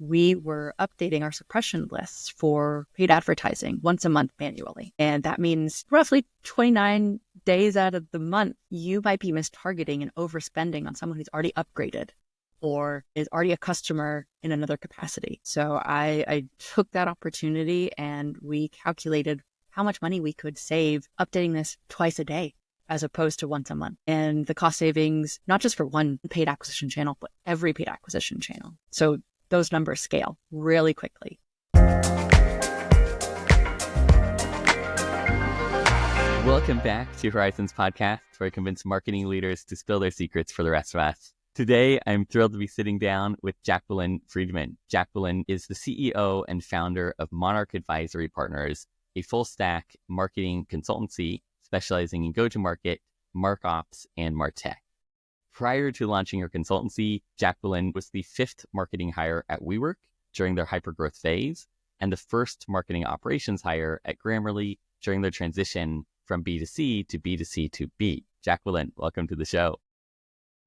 we were updating our suppression lists for paid advertising once a month manually. And that means roughly 29 days out of the month, you might be mistargeting and overspending on someone who's already upgraded or is already a customer in another capacity. So I took that opportunity and we calculated how much money we could save updating this twice a day as opposed to once a month. And the cost savings, not just for one paid acquisition channel, but every paid acquisition channel. So those numbers scale really quickly. Welcome back to Horizons Podcast, where I convince marketing leaders to spill their secrets for the rest of us. Today, I'm thrilled to be sitting down with Jacqueline Freedman. Jacqueline is the CEO and founder of Monarch Advisory Partners, a full-stack marketing consultancy specializing in go-to-market, MarCops, and MarTech. Prior to launching her consultancy, Jacqueline was the 5th marketing hire at WeWork during their hypergrowth phase and the first marketing operations hire at Grammarly during their transition from B2C to B2C to B. Jacqueline, welcome to the show.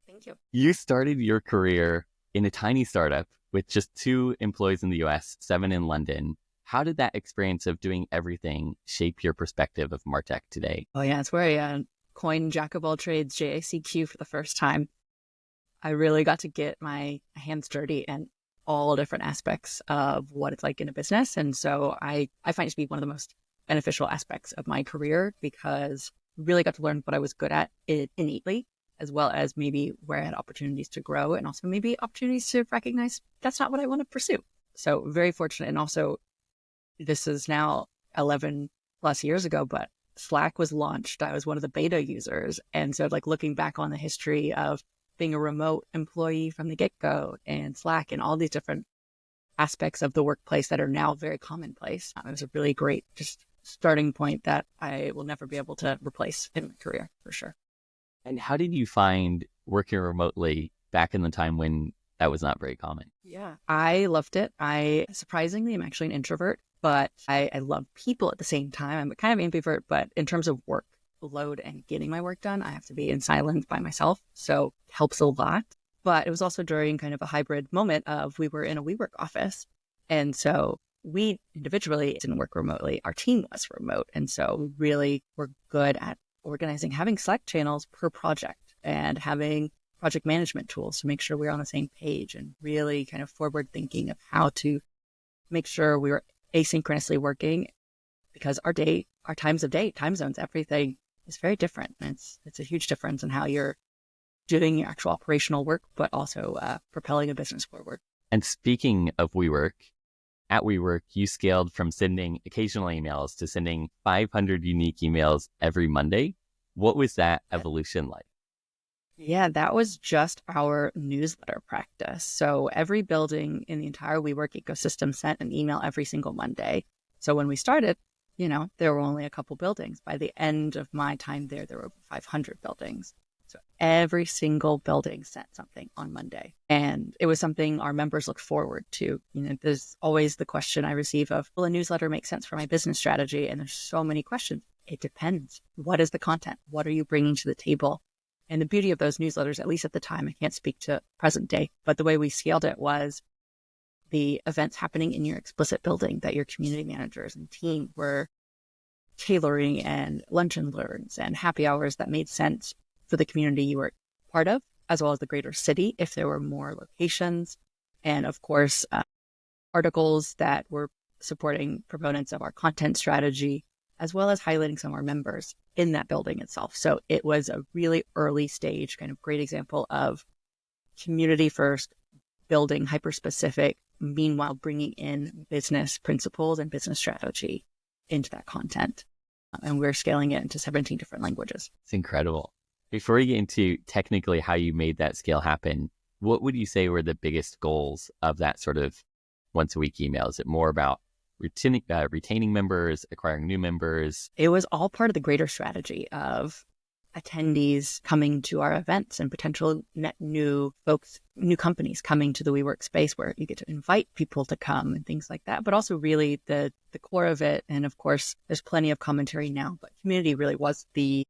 Thank you. You started your career in a tiny startup with just 2 employees in the US, 7 in London. How did that experience of doing everything shape your perspective of MarTech today? Oh yeah, it's where I coined Jack of all trades, JACQ, for the first time. I really got to get my hands dirty in all different aspects of what it's like in a business. And so I find it to be one of the most beneficial aspects of my career because I really got to learn what I was good at innately, as well as maybe where I had opportunities to grow and also maybe opportunities to recognize that's not what I want to pursue. So very fortunate. And also this is now 11 plus years ago, but Slack was launched. I was one of the beta users. And so like looking back on the history of being a remote employee from the get-go and Slack and all these different aspects of the workplace that are now very commonplace, it was a really great just starting point that I will never be able to replace in my career for sure. And how did you find working remotely back in the time when that was not very common? Yeah, I loved it. Surprisingly, I'm actually an introvert, but I love people at the same time. I'm kind of ambivert, but in terms of workload and getting my work done, I have to be in silence by myself. So it helps a lot. But it was also during kind of a hybrid moment of we were in a WeWork office. And so we individually didn't work remotely. Our team was remote. And so we really were good at organizing, having Slack channels per project and having project management tools to make sure we're on the same page and really kind of forward thinking of how to make sure we were asynchronously working because our times of day, time zones, everything is very different. And it's a huge difference in how you're doing your actual operational work, but also propelling a business forward. And speaking of WeWork, at WeWork, you scaled from sending occasional emails to sending 500 unique emails every Monday. What was that evolution like? Yeah, that was just our newsletter practice. So every building in the entire WeWork ecosystem sent an email every single Monday. So when we started, there were only a couple buildings. By the end of my time there were over 500 buildings. So every single building sent something on Monday. And it was something our members looked forward to. There's always the question I receive of, will a newsletter make sense for my business strategy? And there's so many questions. It depends. What is the content? What are you bringing to the table? And the beauty of those newsletters, at least at the time, I can't speak to present day, but the way we scaled it was the events happening in your explicit building that your community managers and team were tailoring, and lunch and learns and happy hours that made sense for the community you were part of, as well as the greater city if there were more locations. And of course, articles that were supporting proponents of our content strategy, as well as highlighting some of our members in that building itself. So it was a really early stage, kind of great example of community first, building hyper-specific, meanwhile bringing in business principles and business strategy into that content. And we're scaling it into 17 different languages. It's incredible. Before we get into technically how you made that scale happen, what would you say were the biggest goals of that sort of once a week email? Is it more about retaining members, acquiring new members? It was all part of the greater strategy of attendees coming to our events and potential net new folks, new companies coming to the WeWork space where you get to invite people to come and things like that. But also really the core of it. And of course, there's plenty of commentary now, but community really was the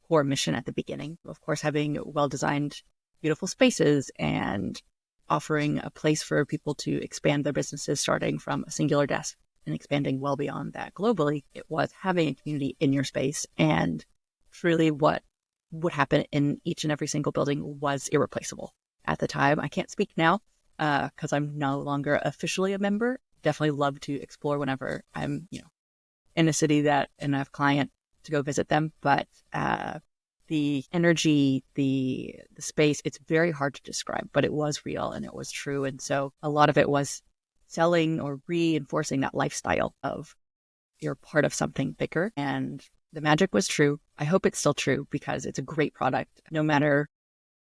core mission at the beginning. Of course, having well-designed, beautiful spaces and offering a place for people to expand their businesses, starting from a singular desk and expanding well beyond that globally. It was having a community in your space, and truly what would happen in each and every single building was irreplaceable at the time. I can't speak now because I'm no longer officially a member. Definitely love to explore whenever I'm, in a city that and I have a client to go visit them. But the energy, the space, it's very hard to describe, but it was real and it was true. And so a lot of it was selling or reinforcing that lifestyle of you're part of something bigger. And the magic was true. I hope it's still true because it's a great product. No matter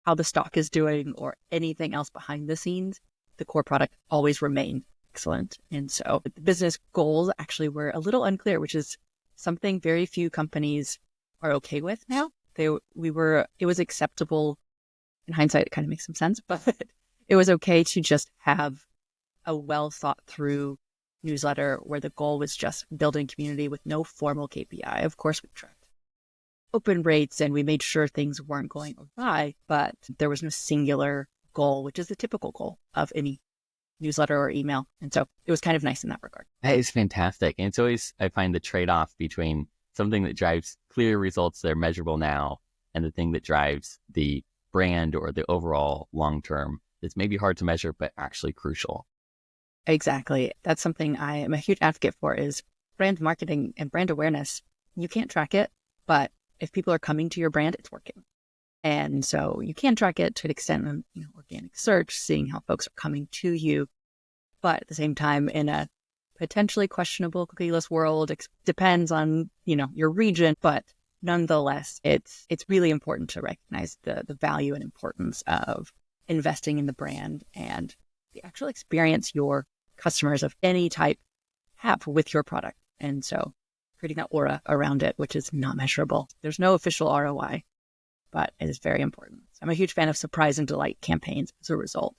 how the stock is doing or anything else behind the scenes, the core product always remained excellent. And so the business goals actually were a little unclear, which is something very few companies are okay with now. It was acceptable in hindsight. It kind of makes some sense, but it was okay to just have a well thought through newsletter where the goal was just building community with no formal KPI. Of course, we tracked open rates and we made sure things weren't going awry, but there was no singular goal, which is the typical goal of any newsletter or email. And so it was kind of nice in that regard. That is fantastic. And it's always, I find the trade-off between something that drives clear results that are measurable now and the thing that drives the brand or the overall long-term that's maybe hard to measure, but actually crucial. Exactly. That's something I am a huge advocate for is brand marketing and brand awareness. You can't track it, but if people are coming to your brand, it's working. And so you can track it to an extent of, organic search, seeing how folks are coming to you. But at the same time, in a potentially questionable cookieless world, it depends on, your region. But nonetheless, it's really important to recognize the value and importance of investing in the brand and the actual experience your customers of any type have with your product. And so creating that aura around it, which is not measurable. There's no official ROI, but it is very important. I'm a huge fan of surprise and delight campaigns as a result,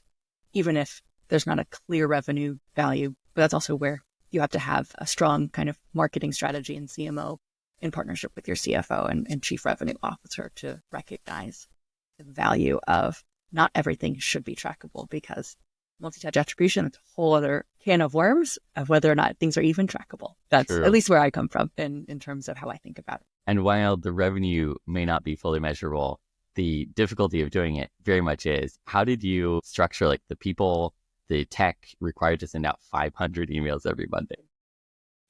even if there's not a clear revenue value. But that's also where you have to have a strong kind of marketing strategy and CMO in partnership with your CFO and chief revenue officer to recognize the value of not everything should be trackable, because multi-touch attribution, it's a whole other can of worms of whether or not things are even trackable. That's True. At least where I come from in terms of how I think about it. And while the revenue may not be fully measurable, the difficulty of doing it very much is. How did you structure like the people, the tech required to send out 500 emails every Monday?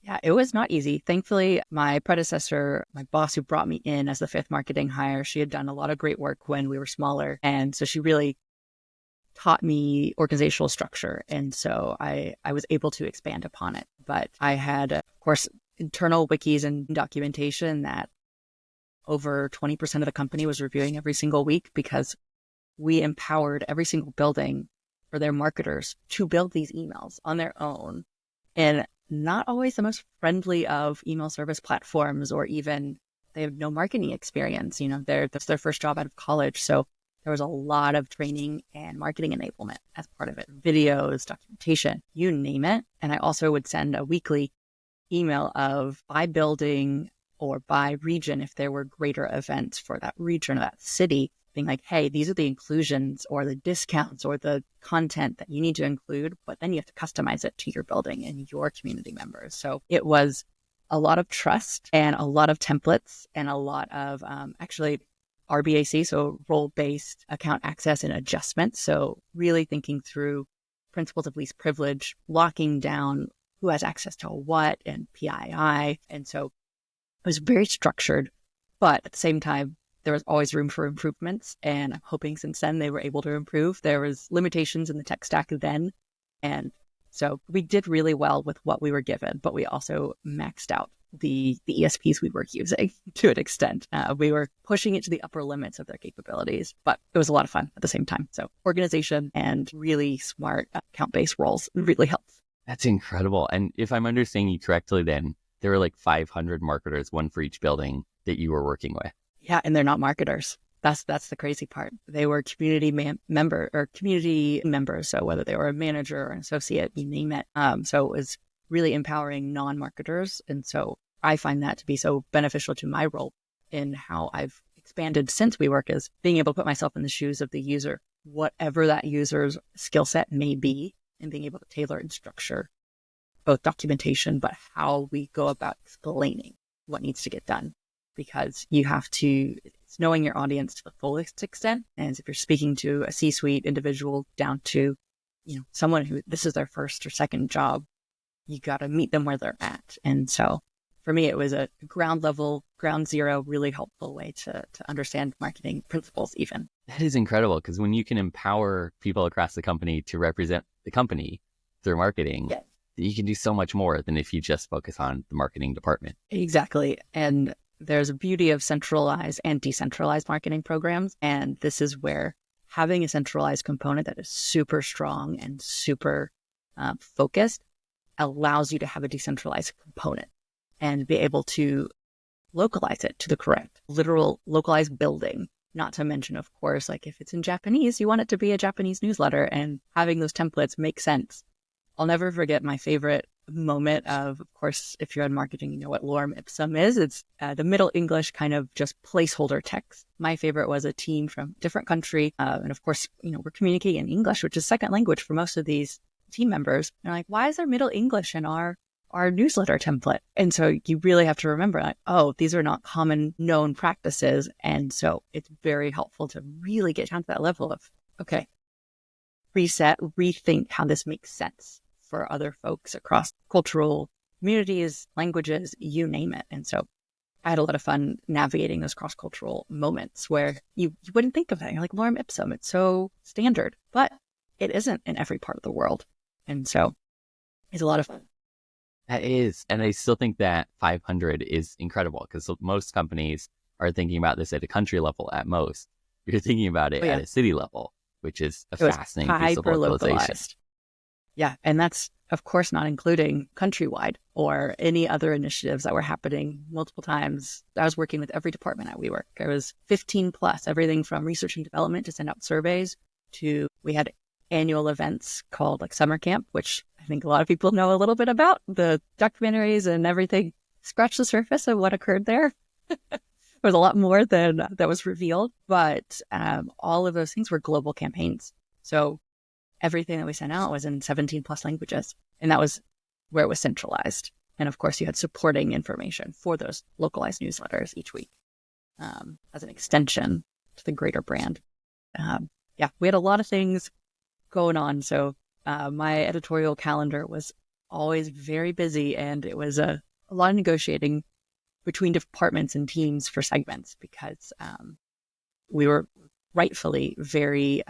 Yeah, it was not easy. Thankfully, my predecessor, my boss who brought me in as the fifth marketing hire, she had done a lot of great work when we were smaller. And so she really taught me organizational structure. And so I was able to expand upon it. But I had, of course, internal wikis and documentation that over 20% of the company was reviewing every single week, because we empowered every single building for their marketers to build these emails on their own. And not always the most friendly of email service platforms, or even they have no marketing experience. That's their first job out of college. So there was a lot of training and marketing enablement as part of it. Videos, documentation, you name it. And I also would send a weekly email of by building or by region, if there were greater events for that region or that city, being like, hey, these are the inclusions or the discounts or the content that you need to include, but then you have to customize it to your building and your community members. So it was a lot of trust and a lot of templates and a lot of actually RBAC, so role-based account access and adjustment. So really thinking through principles of least privilege, locking down who has access to what and PII. And so it was very structured, but at the same time, there was always room for improvements. And I'm hoping since then they were able to improve. There was limitations in the tech stack then. And so we did really well with what we were given, but we also maxed out the ESPs we were using to an extent. We were pushing it to the upper limits of their capabilities, but it was a lot of fun at the same time. So organization and really smart account-based roles really helped. That's incredible. And if I'm understanding you correctly, then there were like 500 marketers, one for each building that you were working with. Yeah, and they're not marketers. That's the crazy part. They were community community members. So whether they were a manager or an associate, you name it. So it was really empowering non-marketers. And so I find that to be so beneficial to my role in how I've expanded since WeWork, is being able to put myself in the shoes of the user whatever that user's skill set may be, and being able to tailor and structure both documentation, but how we go about explaining what needs to get done. Because you have to, it's knowing your audience to the fullest extent. And if you're speaking to a C-suite individual down to, someone who this is their first or second job, you got to meet them where they're at. And so for me, it was a ground level, ground zero, really helpful way to understand marketing principles even. That is incredible, because when you can empower people across the company to represent the company through marketing, yes, you can do so much more than if you just focus on the marketing department. Exactly. And there's a beauty of centralized and decentralized marketing programs. And this is where having a centralized component that is super strong and super focused allows you to have a decentralized component and be able to localize it to the correct, literal localized building. Not to mention, of course, like if it's in Japanese, you want it to be a Japanese newsletter, and having those templates make sense. I'll never forget my favorite moment of course, if you're in marketing, you know what lorem ipsum is. It's the Middle English kind of just placeholder text. My favorite was a team from a different country. And of course, we're communicating in English, which is second language for most of these team members. And they're like, why is there Middle English in our newsletter template? And so you really have to remember, like, oh, these are not common known practices. And so it's very helpful to really get down to that level of, okay, reset, rethink how this makes sense for other folks across cultural communities, languages, you name it. And so I had a lot of fun navigating those cross-cultural moments where you wouldn't think of that. You're like, lorem ipsum, it's so standard, but it isn't in every part of the world. And so it's a lot of fun. That is. And I still think that 500 is incredible, because most companies are thinking about this at a country level at most. You're thinking about it at a city level, which is a fascinating piece of localization. Yeah. And that's, of course, not including countrywide or any other initiatives that were happening multiple times. I was working with every department at WeWork. There was 15 plus, everything from research and development to send out surveys to, we had annual events called like summer camp, which I think a lot of people know a little bit about. The documentaries and everything scratched the surface of what occurred there. There was a lot more than that was revealed, but all of those things were global campaigns. So everything that we sent out was in 17 plus languages, and that was where it was centralized. And of course, you had supporting information for those localized newsletters each week as an extension to the greater brand. We had a lot of things going on. So my editorial calendar was always very busy, and it was a lot of negotiating between departments and teams for segments, because we were rightfully very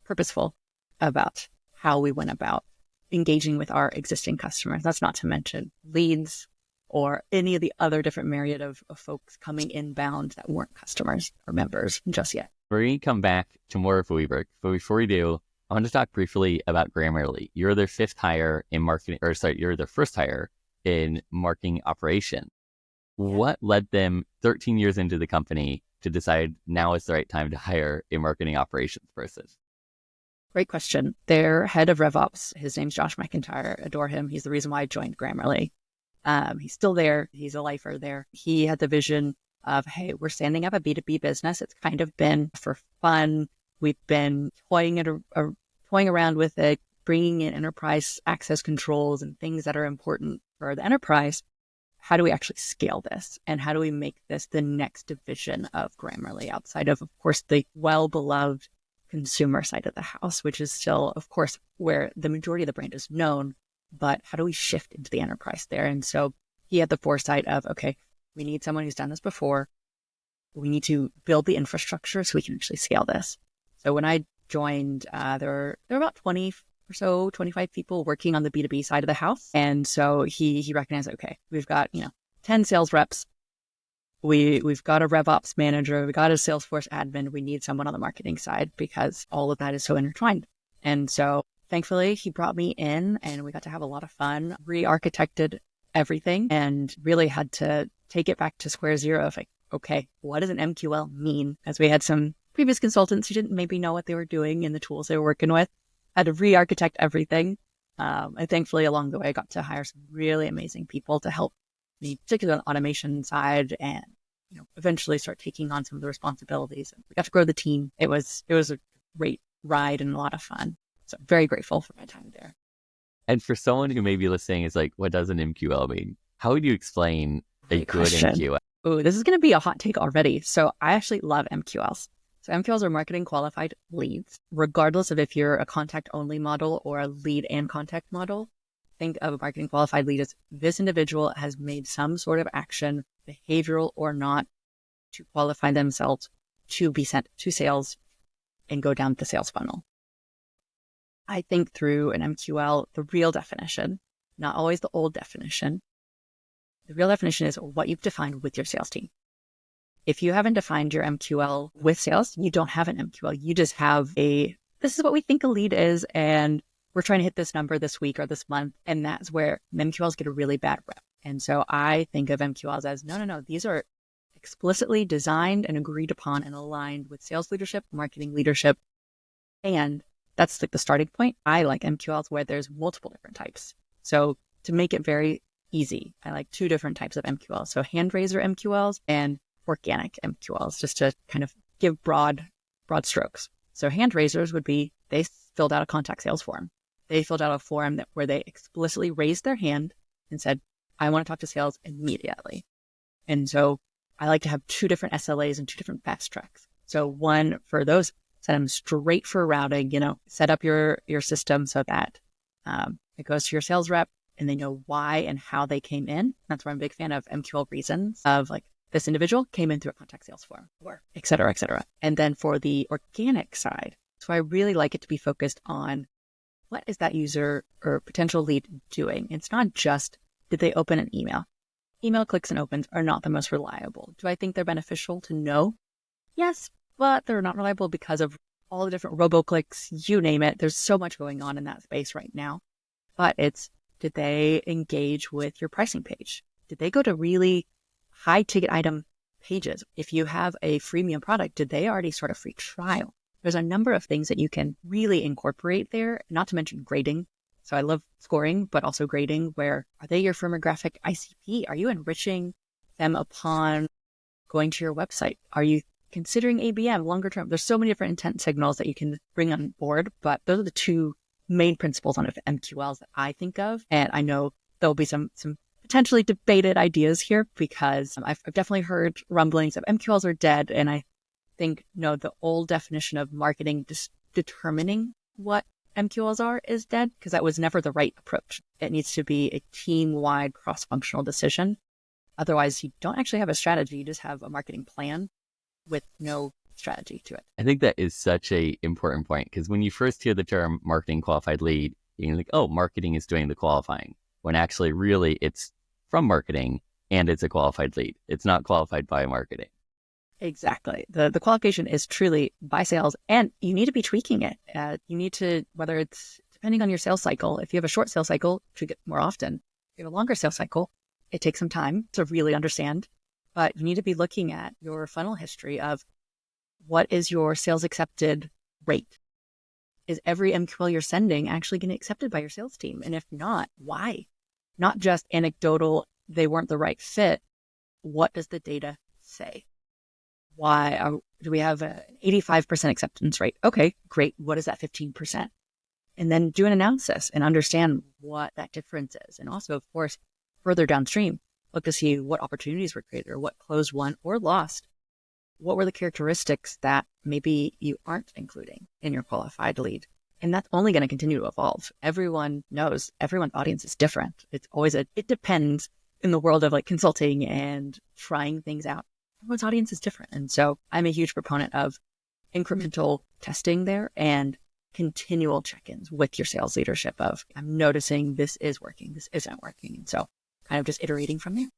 purposeful about how we went about engaging with our existing customers. That's not to mention leads or any of the other different myriad of folks coming inbound that weren't customers or members just yet. We're going to come back to more of WeWork, but before we do, I want to talk briefly about Grammarly. You're their fifth hire in marketing, you're their first hire in marketing operation. Yeah. What led them 13 years into the company to decide now is the right time to hire a marketing operations person? Great question. Their head of RevOps, his name's Josh McIntyre. Adore him. He's the reason why I joined Grammarly. He's still there. He's a lifer there. He had the vision of, hey, we're standing up a B2B business. It's kind of been for fun. We've been toying around with it, bringing in enterprise access controls and things that are important for the enterprise. How do we actually scale this? And how do we make this the next division of Grammarly outside of course, the well-beloved consumer side of the house, which is still, of course, where the majority of the brand is known, but how do we shift into the enterprise there? And so he had the foresight of, okay, we need someone who's done this before. We need to build the infrastructure so we can actually scale this. So when I joined, there were about 20 or so, 25 people working on the B2B side of the house. And so he recognized, okay, we've got, 10 sales reps. We've got a RevOps manager, we got a Salesforce admin, we need someone on the marketing side because all of that is so intertwined. And so thankfully he brought me in and we got to have a lot of fun, re-architected everything and really had to take it back to square zero of like, okay, what does an MQL mean? As we had some previous consultants who didn't maybe know what they were doing and the tools they were working with, had to re-architect everything. And thankfully along the way, I got to hire some really amazing people to help me, particularly on the automation side, and eventually start taking on some of the responsibilities. We got to grow the team. It was a great ride and a lot of fun. So I'm very grateful for my time there. And for someone who may be listening is like, what does an MQL mean? How would you explain a Great good question. MQL? Oh, this is going to be a hot take already. So I actually love MQLs. So MQLs are marketing qualified leads, regardless of if you're a contact only model or a lead and contact model. Think of a marketing qualified lead as this individual has made some sort of action, behavioral or not, to qualify themselves to be sent to sales and go down the sales funnel. I think through an MQL, the real definition, not always the old definition, the real definition is what you've defined with your sales team. If you haven't defined your MQL with sales, you don't have an MQL. You just have this is what we think a lead is, and we're trying to hit this number this week or this month. And that's where MQLs get a really bad rep. And so I think of MQLs as, no, these are explicitly designed and agreed upon and aligned with sales leadership, marketing leadership. And that's like the starting point. I like MQLs where there's multiple different types. So to make it very easy, I like 2 different types of MQLs. So hand raiser MQLs and organic MQLs, just to kind of give broad strokes. So hand raisers would be, they filled out a contact sales form. They filled out a form where they explicitly raised their hand and said, I want to talk to sales immediately. And so I like to have 2 different SLAs and 2 different fast tracks. So one for those, send them straight for routing, set up your system so that it goes to your sales rep and they know why and how they came in. That's why I'm a big fan of MQL reasons of like, this individual came in through a contact sales form, or et cetera, et cetera. And then for the organic side, so I really like it to be focused on what is that user or potential lead doing? It's not just, did they open an email? Email clicks and opens are not the most reliable. Do I think they're beneficial to know? Yes, but they're not reliable because of all the different roboclicks, you name it. There's so much going on in that space right now. But it's, did they engage with your pricing page? Did they go to really high ticket item pages? If you have a freemium product, did they already start a free trial? There's a number of things that you can really incorporate there, not to mention grading. So I love scoring, but also grading, where are they your firmographic ICP? Are you enriching them upon going to your website? Are you considering ABM longer term? There's so many different intent signals that you can bring on board, but those are the 2 main principles on MQLs that I think of. And I know there'll be some potentially debated ideas here, because I've definitely heard rumblings of MQLs are dead. And I think, no, the old definition of marketing just determining what MQLs are is dead, because that was never the right approach. It needs to be a team-wide cross-functional decision. Otherwise, you don't actually have a strategy. You just have a marketing plan with no strategy to it. I think that is such a important point, because when you first hear the term marketing qualified lead, you're like, oh, marketing is doing the qualifying, when actually really it's from marketing and it's a qualified lead. It's not qualified by marketing. Exactly. The qualification is truly by sales, and you need to be tweaking it. You need to, whether it's depending on your sales cycle, if you have a short sales cycle, tweak it more often. If you have a longer sales cycle, it takes some time to really understand, but you need to be looking at your funnel history of what is your sales accepted rate? Is every MQL you're sending actually getting accepted by your sales team? And if not, why? Not just anecdotal, they weren't the right fit. What does the data say? Why do we have an 85% acceptance rate? Okay, great. What is that 15%? And then do an analysis and understand what that difference is. And also, of course, further downstream, look to see what opportunities were created or what closed, won, or lost. What were the characteristics that maybe you aren't including in your qualified lead? And that's only going to continue to evolve. Everyone knows everyone's audience is different. It's always it depends in the world of like consulting and trying things out. Everyone's audience is different. And so I'm a huge proponent of incremental testing there and continual check-ins with your sales leadership of, I'm noticing this is working, this isn't working. And so kind of just iterating from there.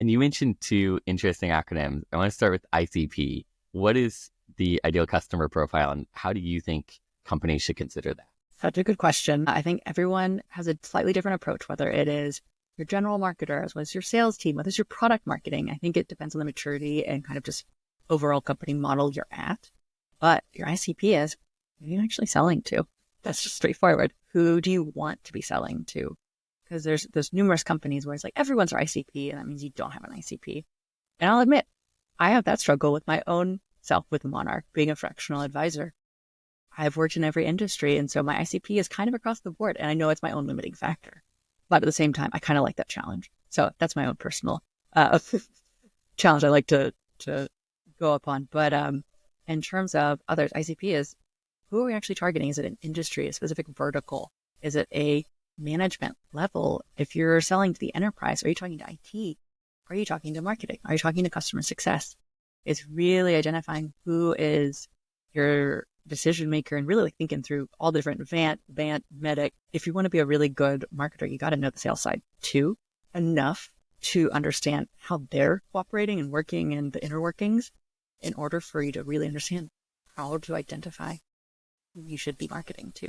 And you mentioned 2 interesting acronyms. I want to start with ICP. What is the ideal customer profile, and how do you think companies should consider that? Such a good question. I think everyone has a slightly different approach, whether it is your general marketers, what's your sales team, what is your product marketing. I think it depends on the maturity and kind of just overall company model you're at. But your ICP is, who are you actually selling to? That's just straightforward. Who do you want to be selling to? Because there's numerous companies where it's like everyone's our ICP, and that means you don't have an ICP. And I'll admit, I have that struggle with my own self with Monarch, being a fractional advisor. I've worked in every industry. And so my ICP is kind of across the board. And I know it's my own limiting factor. But at the same time, I kind of like that challenge. So that's my own personal challenge I like to go upon. But in terms of others, ICP is, who are we actually targeting? Is it an industry, a specific vertical? Is it a management level? If you're selling to the enterprise, are you talking to IT? Are you talking to marketing? Are you talking to customer success? It's really identifying who is your decision maker and really like thinking through all the different medic. If you want to be a really good marketer, you got to know the sales side too, enough to understand how they're cooperating and working and the inner workings in order for you to really understand how to identify who you should be marketing to.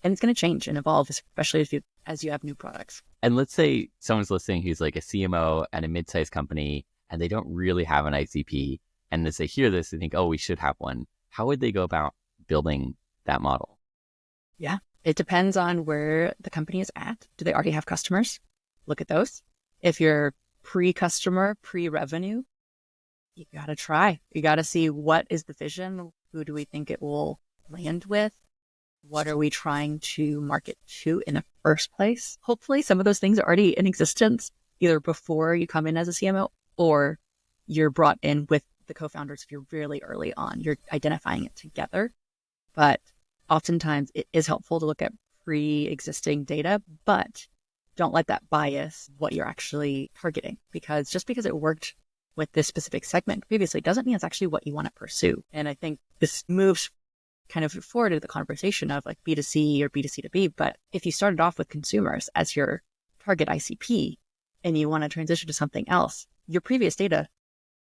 And it's going to change and evolve, especially as you have new products. And let's say someone's listening who's like a CMO at a mid-sized company and they don't really have an ICP. And as they hear this, they think, oh, we should have one. How would they go about building that model? Yeah, it depends on where the company is at. Do they already have customers? Look at those. If you're pre-customer, pre-revenue, you got to try. You got to see, what is the vision? Who do we think it will land with? What are we trying to market to in the first place? Hopefully some of those things are already in existence, either before you come in as a CMO or you're brought in with the co-founders if you're really early on. You're identifying it together. But oftentimes it is helpful to look at pre-existing data, but don't let that bias what you're actually targeting, because just because it worked with this specific segment previously doesn't mean it's actually what you want to pursue. And I think this moves kind of forward to the conversation of like B2C or B2C2B. But if you started off with consumers as your target ICP and you want to transition to something else, your previous data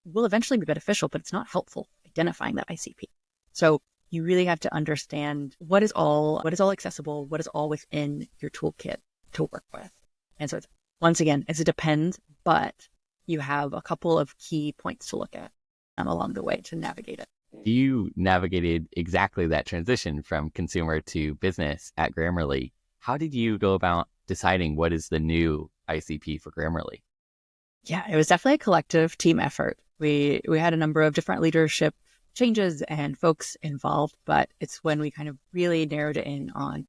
will eventually be beneficial, but it's not helpful identifying that ICP. So you really have to understand what is all accessible, what is all within your toolkit to work with. And so it's, once again, it depends, but you have a couple of key points to look at along the way to navigate it. You navigated exactly that transition from consumer to business at Grammarly. How did you go about deciding what is the new ICP for Grammarly? Yeah, it was definitely a collective team effort. We had a number of different leadership changes and folks involved, but it's when we kind of really narrowed it in on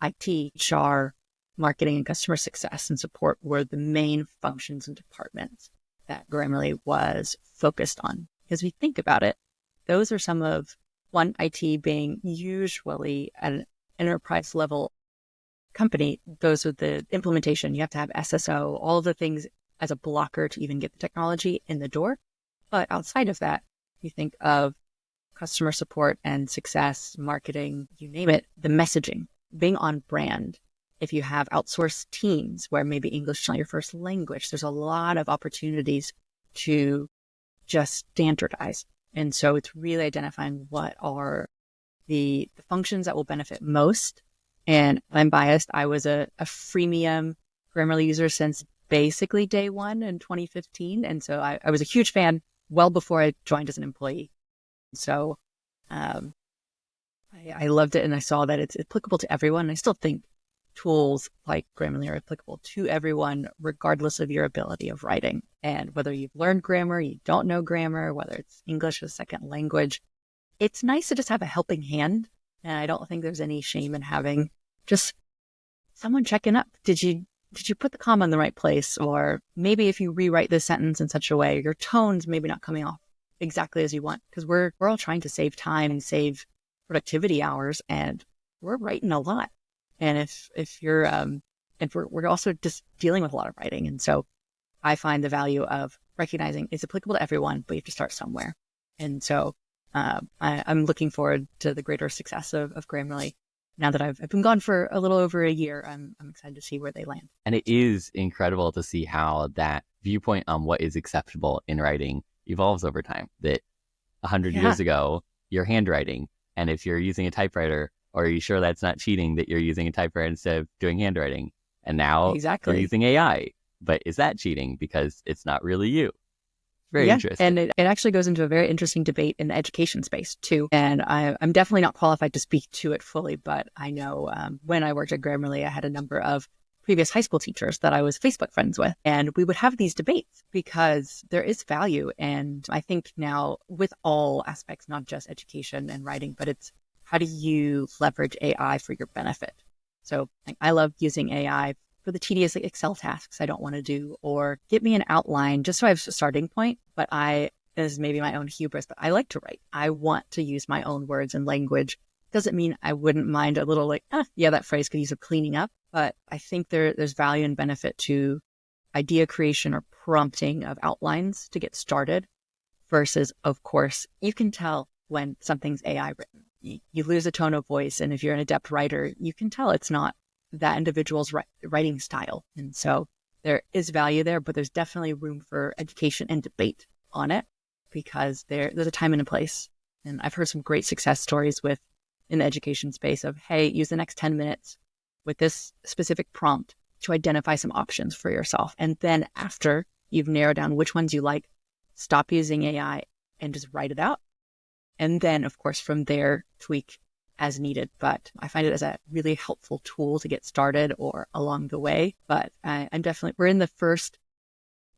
IT, HR, marketing, and customer success and support were the main functions and departments that Grammarly was focused on. Because we think about it, those are some of, one, IT being usually at an enterprise level company, those are the implementation. You have to have SSO, all of the things as a blocker to even get the technology in the door. But outside of that, you think of customer support and success, marketing, you name it, the messaging, being on brand. If you have outsourced teams where maybe English is not your first language, there's a lot of opportunities to just standardize. And so it's really identifying what are the functions that will benefit most. And I'm biased. I was a freemium Grammarly user since basically day one in 2015. And so I was a huge fan well before I joined as an employee. So I loved it, and I saw that it's applicable to everyone. I still think tools like Grammarly are applicable to everyone, regardless of your ability of writing. And whether you've learned grammar, you don't know grammar, whether it's English as a second language, it's nice to just have a helping hand. And I don't think there's any shame in having just someone checking up. Did you put the comma in the right place? Or maybe if you rewrite this sentence in such a way, your tone's maybe not coming off exactly as you want, because we're all trying to save time and save productivity hours, and we're writing a lot. And if you're and we're also just dealing with a lot of writing. And so I find the value of recognizing it's applicable to everyone, but you have to start somewhere. And so I'm looking forward to the greater success of Grammarly. Now that I've been gone for a little over a year, I'm excited to see where they land. And it is incredible to see how that viewpoint on what is acceptable in writing evolves over time. That 100 years ago, you're handwriting. And if you're using a typewriter, or are you sure that's not cheating that you're using a typewriter instead of doing handwriting? And now you're using AI. But is that cheating because it's not really you? Very interesting. And it actually goes into a very interesting debate in the education space too. And I'm definitely not qualified to speak to it fully, but I know when I worked at Grammarly, I had a number of previous high school teachers that I was Facebook friends with. And we would have these debates because there is value. And I think now with all aspects, not just education and writing, but it's how do you leverage AI for your benefit? So like, I love using AI for the tedious Excel tasks I don't want to do, or get me an outline just so I have a starting point. But is maybe my own hubris, but I like to write. I want to use my own words and language. Doesn't mean I wouldn't mind a little like, yeah, that phrase could use a cleaning up. But I think there's value and benefit to idea creation or prompting of outlines to get started versus, of course, you can tell when something's AI written. You lose a tone of voice. And if you're an adept writer, you can tell it's not that individual's writing style. And so there is value there, but there's definitely room for education and debate on it because there's a time and a place. And I've heard some great success stories in the education space of, hey, use the next 10 minutes with this specific prompt to identify some options for yourself. And then after you've narrowed down which ones you like, stop using AI and just write it out. And then, of course, from there, tweak as needed. But I find it as a really helpful tool to get started or along the way. But we're in the first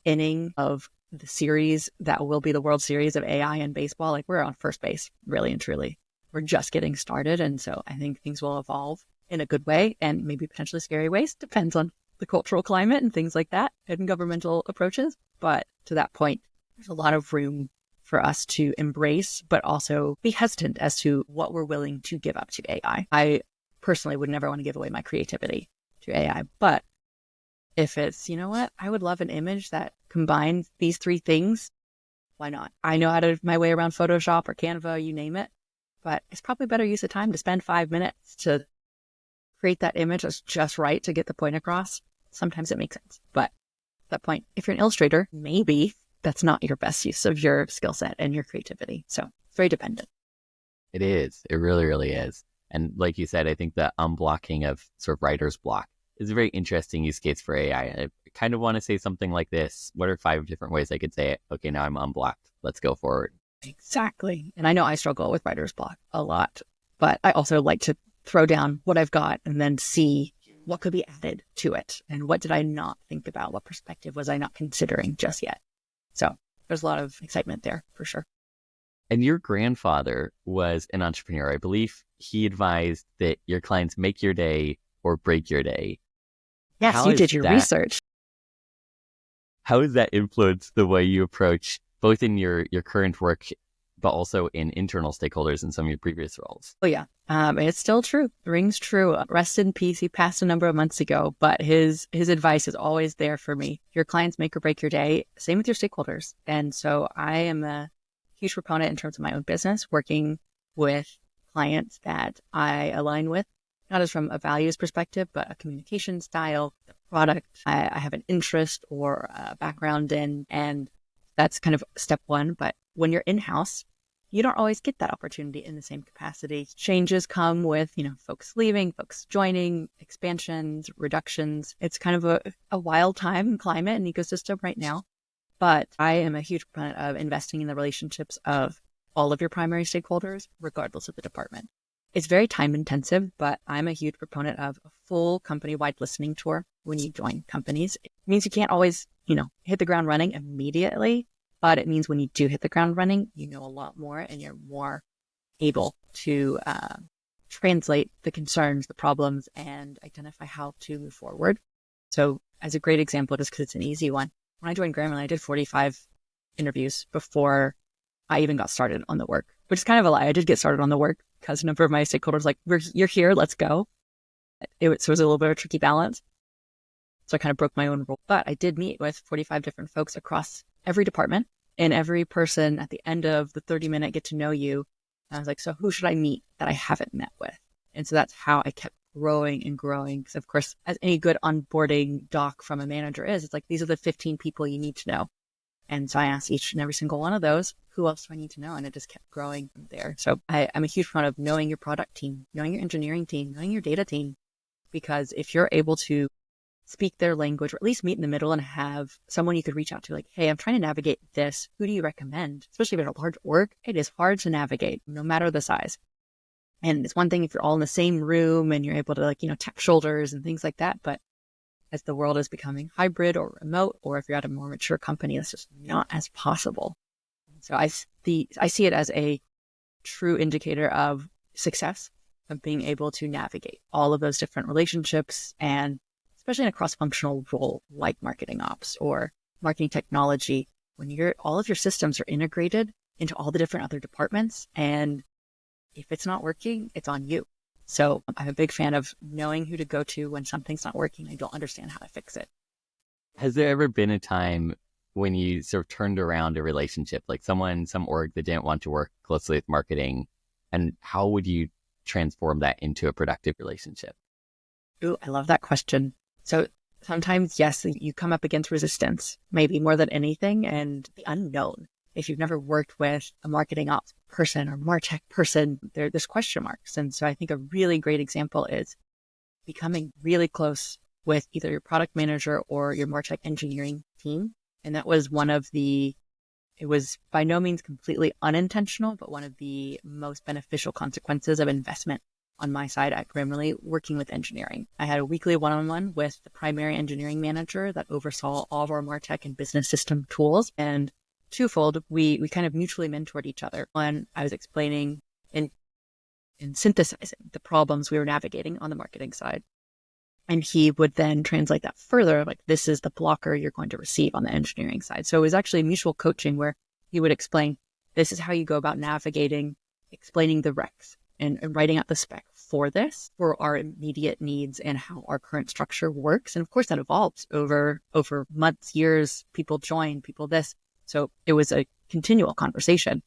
inning of the series that will be the World Series of AI in baseball. Like we're on first base, really and truly. We're just getting started. And so I think things will evolve in a good way and maybe potentially scary ways. Depends on the cultural climate and things like that and governmental approaches. But to that point, there's a lot of room for us to embrace, but also be hesitant as to what we're willing to give up to AI. I personally would never want to give away my creativity to AI, but if it's, you know what, I would love an image that combines these three things. Why not? I know how to my way around Photoshop or Canva, you name it, but it's probably better use of time to spend 5 minutes to create that image that's just right to get the point across. Sometimes it makes sense, but at that point, if you're an illustrator, maybe that's not your best use of your skill set and your creativity. So it's very dependent. It is. It really, really is. And like you said, I think the unblocking of sort of writer's block is a very interesting use case for AI. I kind of want to say something like this. What are 5 different ways I could say it? Okay, now I'm unblocked. Let's go forward. Exactly. And I know I struggle with writer's block a lot, but I also like to throw down what I've got and then see what could be added to it. And what did I not think about? What perspective was I not considering just yet? So there's a lot of excitement there for sure. And your grandfather was an entrepreneur. I believe he advised that your clients make your day or break your day. Yes, you did your research. How has that influenced the way you approach both in your current work, but also in internal stakeholders in some of your previous roles? Oh, yeah. It's still true. Rings true. Rest in peace. He passed a number of months ago, but his advice is always there for me. Your clients make or break your day. Same with your stakeholders. And so I am a huge proponent in terms of my own business, working with clients that I align with, not as from a values perspective, but a communication style, the product I have an interest or a background in. And that's kind of step one. But when you're in-house, you don't always get that opportunity in the same capacity. Changes come with, folks leaving, folks joining, expansions, reductions. It's kind of a wild time and climate and ecosystem right now. But I am a huge proponent of investing in the relationships of all of your primary stakeholders, regardless of the department. It's very time intensive, but I'm a huge proponent of a full company-wide listening tour when you join companies. It means you can't always, hit the ground running immediately. But it means when you do hit the ground running, you know a lot more and you're more able to translate the concerns, the problems, and identify how to move forward. So as a great example, just because it's an easy one, when I joined Grammarly, I did 45 interviews before I even got started on the work, which is kind of a lie. I did get started on the work because a number of my stakeholders were like, you're here, let's go. So it was a little bit of a tricky balance. So I kind of broke my own rule. But I did meet with 45 different folks across every department, and every person at the end of the 30-minute get to know you. I was like, so who should I meet that I haven't met with? And so that's how I kept growing and growing. Because of course, as any good onboarding doc from a manager is, it's like, these are the 15 people you need to know. And so I asked each and every single one of those, who else do I need to know? And it just kept growing from there. So I'm a huge fan of knowing your product team, knowing your engineering team, knowing your data team. Because if you're able to speak their language, or at least meet in the middle and have someone you could reach out to, like, hey, I'm trying to navigate this. Who do you recommend? Especially if it's a large org, it is hard to navigate, no matter the size. And it's one thing if you're all in the same room and you're able to tap shoulders and things like that. But as the world is becoming hybrid or remote, or if you're at a more mature company, that's just not as possible. So I see it as a true indicator of success of being able to navigate all of those different relationships, and especially in a cross-functional role like marketing ops or marketing technology, when all of your systems are integrated into all the different other departments, and if it's not working, it's on you. So I'm a big fan of knowing who to go to when something's not working and I don't understand how to fix it. Has there ever been a time when you sort of turned around a relationship, like some org that didn't want to work closely with marketing, and how would you transform that into a productive relationship? Ooh, I love that question. So sometimes, yes, you come up against resistance, maybe more than anything, and the unknown. If you've never worked with a marketing ops person or MarTech person, there's question marks. And so I think a really great example is becoming really close with either your product manager or your MarTech engineering team. And that was it was by no means completely unintentional, but one of the most beneficial consequences of investment on my side at Grammarly working with engineering. I had a weekly one-on-one with the primary engineering manager that oversaw all of our MarTech and business system tools. And twofold, we kind of mutually mentored each other. One, I was explaining and synthesizing the problems we were navigating on the marketing side. And he would then translate that further, like, this is the blocker you're going to receive on the engineering side. So it was actually mutual coaching where he would explain, this is how you go about navigating, explaining the recs and writing out the spec for this, for our immediate needs and how our current structure works. And of course that evolves over months, years, people join, people this. So it was a continual conversation.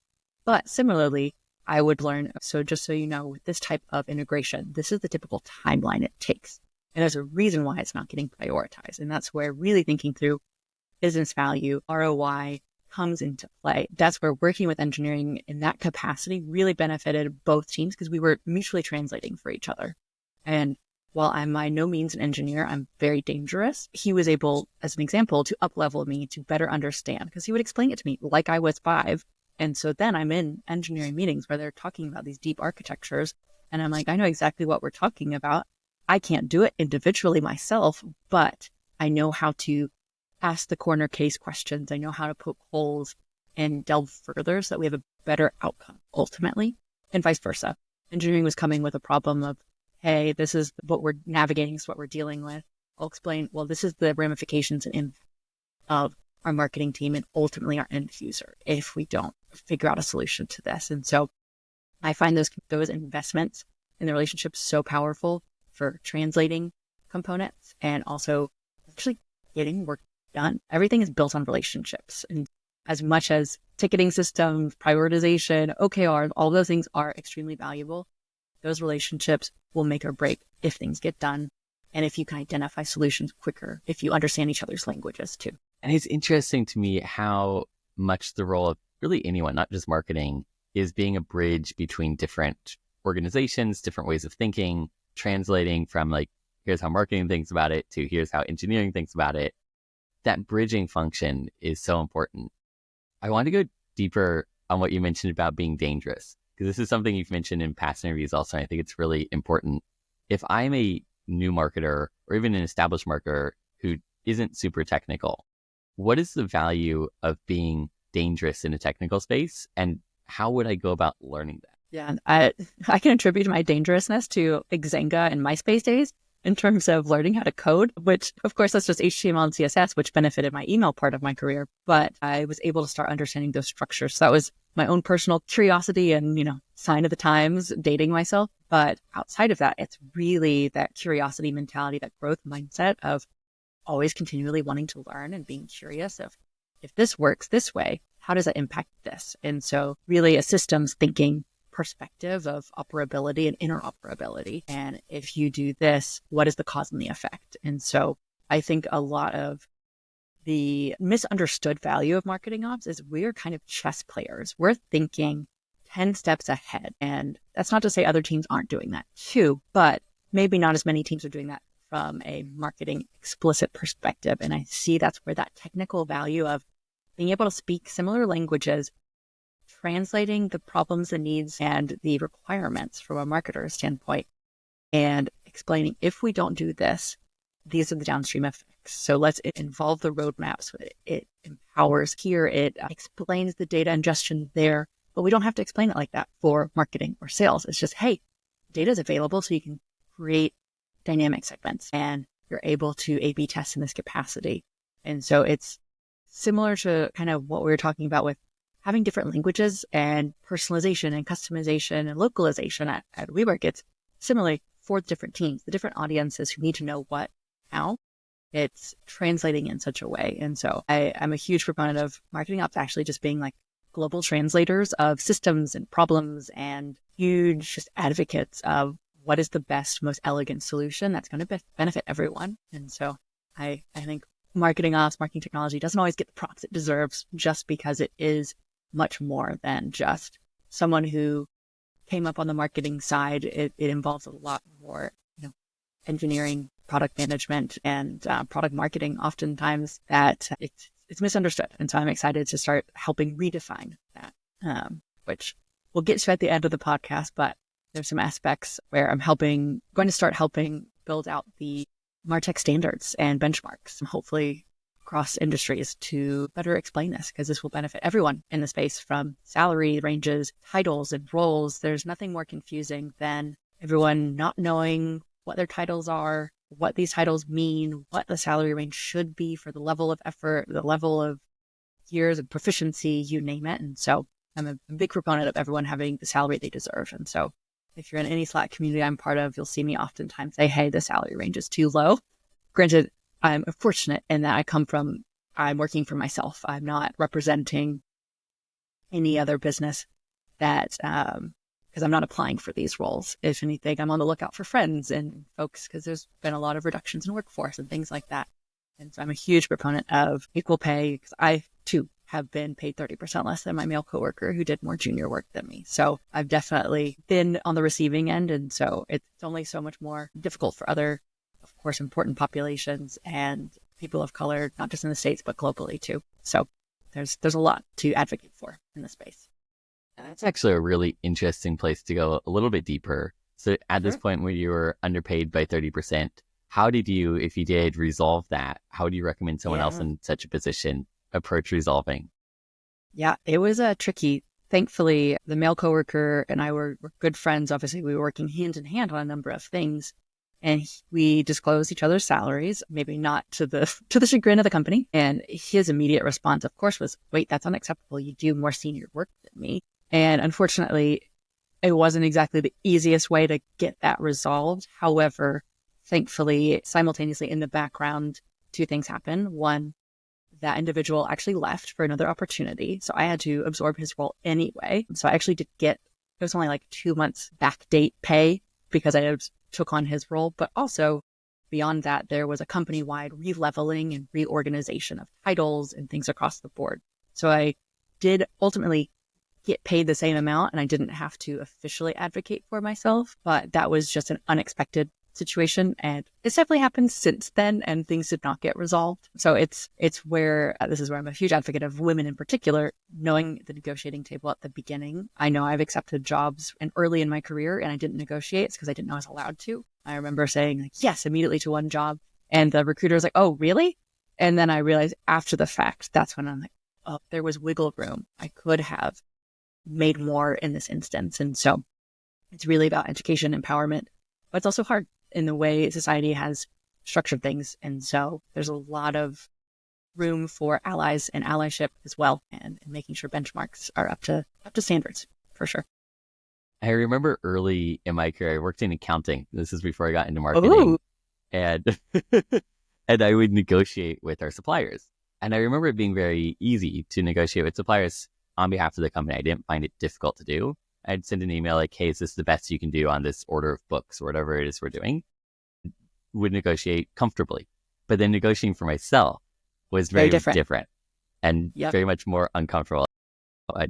But similarly, I would learn, so just so you know, with this type of integration, this is the typical timeline it takes. And there's a reason why it's not getting prioritized. And that's where really thinking through business value, ROI comes into play. That's where working with engineering in that capacity really benefited both teams because we were mutually translating for each other. And while I'm by no means an engineer, I'm very dangerous. He was able, as an example, to up-level me to better understand because he would explain it to me like I was 5. And so then I'm in engineering meetings where they're talking about these deep architectures. And I'm like, I know exactly what we're talking about. I can't do it individually myself, but I know how to ask the corner case questions. I know how to poke holes and delve further so that we have a better outcome ultimately, and vice versa. Engineering was coming with a problem of, hey, this is what we're navigating, this is what we're dealing with. I'll explain, well, this is the ramifications and impact of our marketing team and ultimately our end user if we don't figure out a solution to this. And so I find those investments in the relationship so powerful for translating components and also actually getting work done. Everything is built on relationships. And as much as ticketing systems, prioritization, OKR, all those things are extremely valuable, those relationships will make or break if things get done. And if you can identify solutions quicker, if you understand each other's languages too. And it's interesting to me how much the role of really anyone, not just marketing, is being a bridge between different organizations, different ways of thinking, translating from like, here's how marketing thinks about it to here's how engineering thinks about it. That bridging function is so important. I want to go deeper on what you mentioned about being dangerous, because this is something you've mentioned in past interviews also, and I think it's really important. If I'm a new marketer or even an established marketer who isn't super technical, what is the value of being dangerous in a technical space, and how would I go about learning that? Yeah, I can attribute my dangerousness to Xanga and MySpace days in terms of learning how to code, which of course that's just HTML and CSS, which benefited my email part of my career. But I was able to start understanding those structures. So that was my own personal curiosity and, sign of the times, dating myself. But outside of that, it's really that curiosity mentality, that growth mindset of always continually wanting to learn and being curious of, if this works this way, how does that impact this? And so really a systems thinking perspective of operability and interoperability. And if you do this, what is the cause and the effect? And so I think a lot of the misunderstood value of marketing ops is we're kind of chess players. We're thinking 10 steps ahead. And that's not to say other teams aren't doing that too, but maybe not as many teams are doing that from a marketing explicit perspective. And I see that's where that technical value of being able to speak similar languages, translating the problems and needs and the requirements from a marketer standpoint, and explaining, if we don't do this, these are the downstream effects. So let's involve the roadmaps. It empowers here. It explains the data ingestion there. But we don't have to explain it like that for marketing or sales. It's just, hey, data is available so you can create dynamic segments and you're able to A/B test in this capacity. And so it's similar to kind of what we were talking about with having different languages and personalization and customization and localization at WeWork. It's similarly for different teams, the different audiences who need to know what, how. It's translating in such a way. And so I'm a huge proponent of marketing ops actually just being like global translators of systems and problems and huge just advocates of what is the best, most elegant solution that's going to benefit everyone. And so I think marketing ops, marketing technology doesn't always get the props it deserves just because it is much more than just someone who came up on the marketing side. It involves a lot more, engineering, product management, and product marketing oftentimes that it's misunderstood. And so I'm excited to start helping redefine that, which we'll get to at the end of the podcast, but there's some aspects where I'm going to start helping build out the MarTech standards and benchmarks, hopefully across industries, to better explain this, because this will benefit everyone in the space, from salary ranges, titles, and roles. There's nothing more confusing than everyone not knowing what their titles are, what these titles mean, what the salary range should be for the level of effort, the level of years of proficiency, you name it. And so I'm a big proponent of everyone having the salary they deserve. And so if you're in any Slack community I'm part of, you'll see me oftentimes say, hey, the salary range is too low. Granted, I'm fortunate in that I'm working for myself. I'm not representing any other business that, because I'm not applying for these roles. If anything, I'm on the lookout for friends and folks, because there's been a lot of reductions in workforce and things like that. And so I'm a huge proponent of equal pay, because I too have been paid 30% less than my male coworker who did more junior work than me. So I've definitely been on the receiving end. And so it's only so much more difficult for other, of course, important populations and people of color, not just in the States, but globally too. So there's a lot to advocate for in the space. That's actually a really interesting place to go a little bit deeper. So at this point where you were underpaid by 30%, how did you, if you did, resolve that? How do you recommend someone else in such a position approach resolving? Yeah, it was tricky. Thankfully, the male coworker and I were good friends. Obviously, we were working hand in hand on a number of things, and we disclosed each other's salaries, maybe not to the chagrin of the company. And his immediate response, of course, was, wait, that's unacceptable. You do more senior work than me. And unfortunately, it wasn't exactly the easiest way to get that resolved. However, thankfully, simultaneously in the background, two things happened. One, that individual actually left for another opportunity. So I had to absorb his role anyway. So I actually did it was only like 2 months backdate pay because I took on his role. But also beyond that, there was a company-wide re-leveling and reorganization of titles and things across the board. So I did ultimately get paid the same amount, and I didn't have to officially advocate for myself, but that was just an unexpected situation. And it's definitely happened since then, and things did not get resolved. So it's where, this is where I'm a huge advocate of women in particular, knowing the negotiating table at the beginning. I know I've accepted jobs early in my career and I didn't negotiate. It's because I didn't know I was allowed to. I remember saying like, yes, immediately to one job. And the recruiter was like, oh, really? And then I realized after the fact, that's when I'm like, oh, there was wiggle room. I could have made more in this instance. And so it's really about education, empowerment, but it's also hard in the way society has structured things. And so there's a lot of room for allies and allyship as well, and making sure benchmarks are up to standards for sure. I remember early in my career, I worked in accounting. This is before I got into marketing. Ooh. And and I would negotiate with our suppliers. And I remember it being very easy to negotiate with suppliers on behalf of the company. I didn't find it difficult to do. I'd send an email like, hey, is this the best you can do on this order of books or whatever it is we're doing? Would negotiate comfortably. But then negotiating for myself was very different and very much more uncomfortable.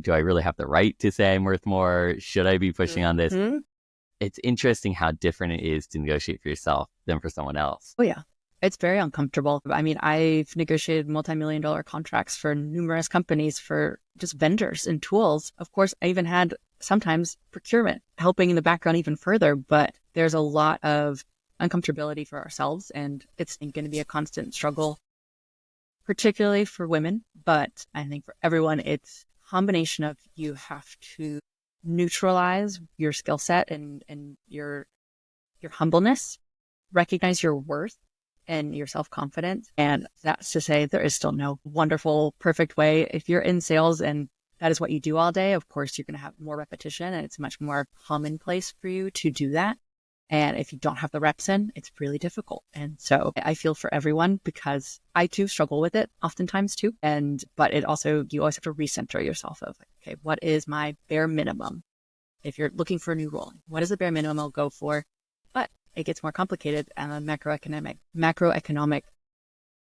Do I really have the right to say I'm worth more? Should I be pushing on this? It's interesting how different it is to negotiate for yourself than for someone else. Oh, yeah. It's very uncomfortable. I mean, I've negotiated multi-million-dollar contracts for numerous companies for just vendors and tools. Of course, I even had sometimes procurement helping in the background even further, but there's a lot of uncomfortability for ourselves, and it's going to be a constant struggle, particularly for women. But I think for everyone, it's combination of you have to neutralize your skill set and your humbleness, recognize your worth and your self-confidence. And that's to say there is still no wonderful, perfect way. If you're in sales and that is what you do all day, of course, you're going to have more repetition and it's much more commonplace for you to do that. And if you don't have the reps in, it's really difficult. And so I feel for everyone because I too struggle with it oftentimes too. But it also, you always have to recenter yourself of, okay, what is my bare minimum? If you're looking for a new role, what is the bare minimum I'll go for? But it gets more complicated and the macroeconomic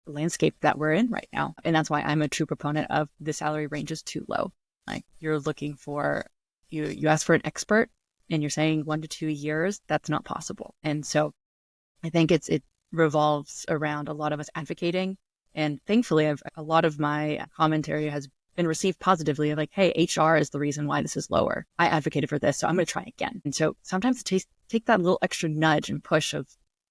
landscape that we're in right now. And that's why I'm a true proponent of the salary range is too low. Like you're looking for, you ask for an expert and you're saying 1 to 2 years, that's not possible. And so I think it revolves around a lot of us advocating. And thankfully, a lot of my commentary has been received positively of like, hey, HR is the reason why this is lower. I advocated for this, so I'm going to try again. And so sometimes take that little extra nudge and push of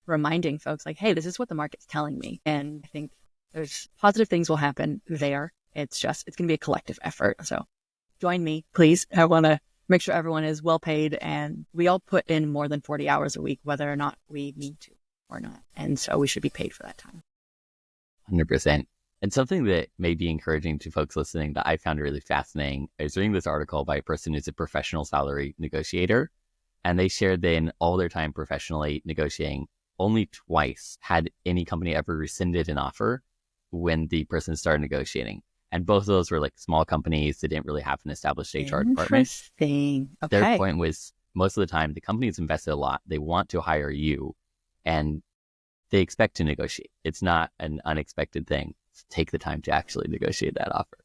reminding folks like, hey, this is what the market's telling me. And I think there's positive things will happen there. It's going to be a collective effort. So join me, please. I want to make sure everyone is well paid and we all put in more than 40 hours a week, whether or not we need to or not. And so we should be paid for that time. 100%. And something that may be encouraging to folks listening that I found really fascinating, I was reading this article by a person who's a professional salary negotiator, and they shared that in all their time professionally negotiating, only twice had any company ever rescinded an offer when the person started negotiating. And both of those were like small companies that didn't really have an established HR department. Interesting. Okay. Their point was most of the time the company's invested a lot. They want to hire you and they expect to negotiate. It's not an unexpected thing. Take the time to actually negotiate that offer.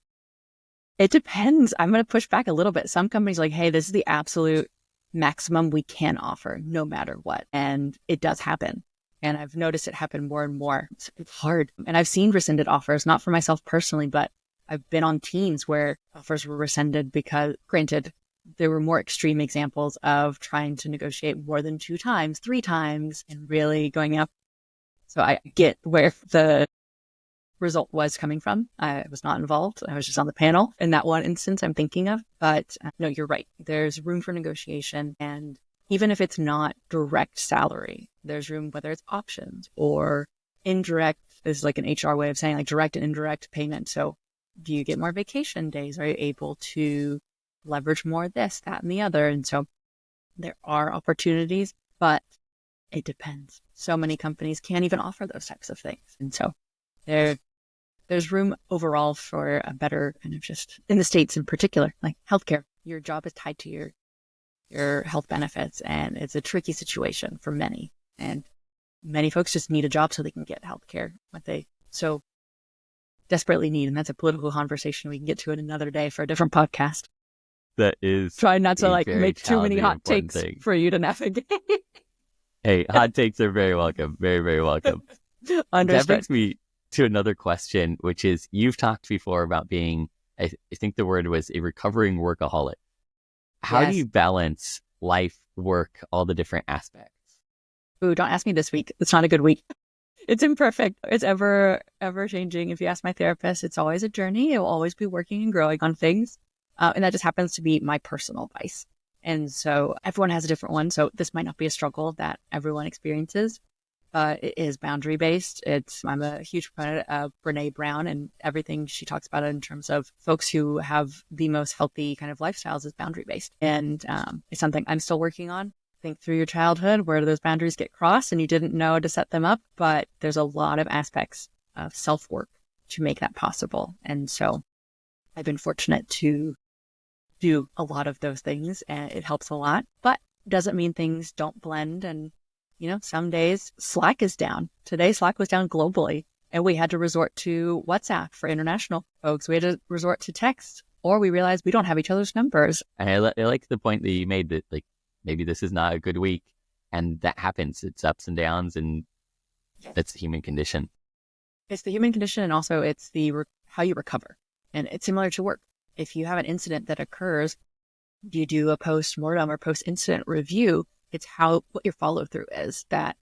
It depends. I'm going to push back a little bit. Some companies are like, hey, this is the absolute maximum we can offer no matter what. And it does happen. And I've noticed it happen more and more. It's hard. And I've seen rescinded offers, not for myself personally, but I've been on teams where offers were rescinded because, granted, there were more extreme examples of trying to negotiate more than 2 times, 3 times, and really going up. So I get where the result was coming from. I was not involved. I was just on the panel in that one instance I'm thinking of. But no, you're right. There's room for negotiation. And even if it's not direct salary, there's room, whether it's options or indirect, is like an HR way of saying like direct and indirect payment. So do you get more vacation days? Are you able to leverage more of this, that, and the other? And so there are opportunities, but it depends. So many companies can't even offer those types of things. And so there's room overall for a better kind of just in the States in particular, like healthcare. Your job is tied to your health benefits, and it's a tricky situation for many. And many folks just need a job so they can get healthcare, what they so desperately need. And that's a political conversation we can get to in another day for a different podcast. That is try not to like make too many hot takes for you to navigate. Hey, hot takes are very welcome. Very, very welcome. Understood. That brings me to another question, which is you've talked before about being, I think the word was a recovering workaholic. How do you balance life, work, all the different aspects? Ooh, don't ask me this week. It's not a good week. It's imperfect. It's ever changing. If you ask my therapist, it's always a journey. It will always be working and growing on things. And that just happens to be my personal vice. And so everyone has a different one. So this might not be a struggle that everyone experiences. It is boundary based. I'm a huge proponent of Brene Brown and everything she talks about in terms of folks who have the most healthy kind of lifestyles is boundary based. And it's something I'm still working on. Think through your childhood, where do those boundaries get crossed and you didn't know to set them up? But there's a lot of aspects of self-work to make that possible. And so I've been fortunate to do a lot of those things and it helps a lot, but doesn't mean things don't blend. And, some days Slack is down. Today, Slack was down globally and we had to resort to WhatsApp for international folks. We had to resort to text, or we realized we don't have each other's numbers. And I like the point that you made that like, maybe this is not a good week, and that happens. It's ups and downs, and that's the human condition. It's the human condition, and also it's how you recover. And it's similar to work. If you have an incident that occurs, you do a post-mortem or post-incident review. It's what your follow-through is that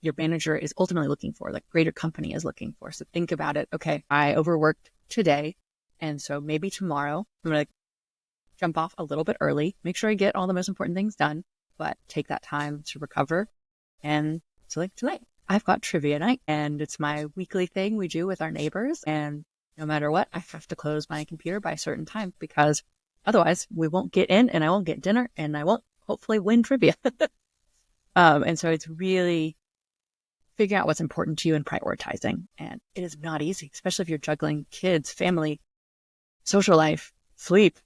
your manager is ultimately looking for, like greater company is looking for. So think about it. Okay, I overworked today, and so maybe tomorrow I'm going to jump off a little bit early, make sure I get all the most important things done, but take that time to recover. And so like tonight, I've got trivia night, and it's my weekly thing we do with our neighbors. And no matter what, I have to close my computer by a certain time because otherwise we won't get in and I won't get dinner and I won't hopefully win trivia. And so it's really figuring out what's important to you and prioritizing. And it is not easy, especially if you're juggling kids, family, social life, sleep,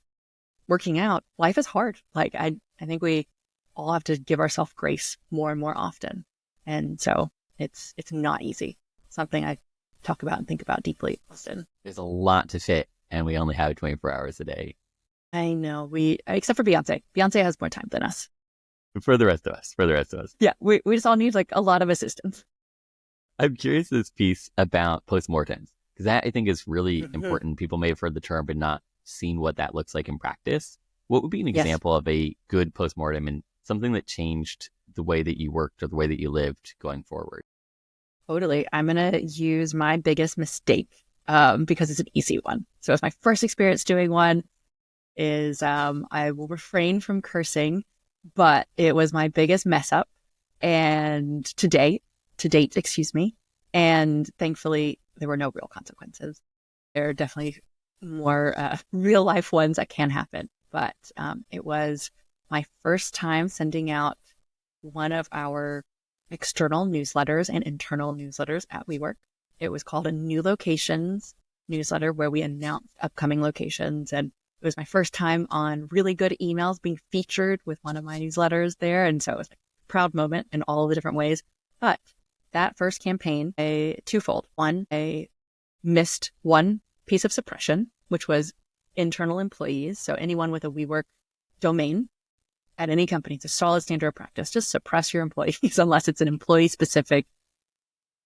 working out. Life is hard. Like I think we all have to give ourselves grace more and more often. And so it's not easy. Something I talk about and think about deeply often. There's a lot to fit, and we only have 24 hours a day. I know, except for Beyonce. Beyonce has more time than us. For the rest of us. Yeah, we just all need like a lot of assistance. I'm curious this piece about post-mortems, because that I think is really important. People may have heard the term, but not seen what that looks like in practice. What would be an example of a good post-mortem and something that changed the way that you worked or the way that you lived going forward? Totally. I'm going to use my biggest mistake because it's an easy one. So it's my first experience doing one is I will refrain from cursing, but it was my biggest mess up and to date, excuse me. And thankfully there were no real consequences. There are definitely more real life ones that can happen, but it was my first time sending out one of our external newsletters and internal newsletters at WeWork. It was called a New Locations newsletter where we announced upcoming locations. And it was my first time on really good emails being featured with one of my newsletters there. And so it was a proud moment in all of the different ways. But that first campaign, twofold. One, I missed one piece of suppression, which was internal employees. So anyone with a WeWork domain at any company, it's a solid standard of practice. Just suppress your employees unless it's an employee-specific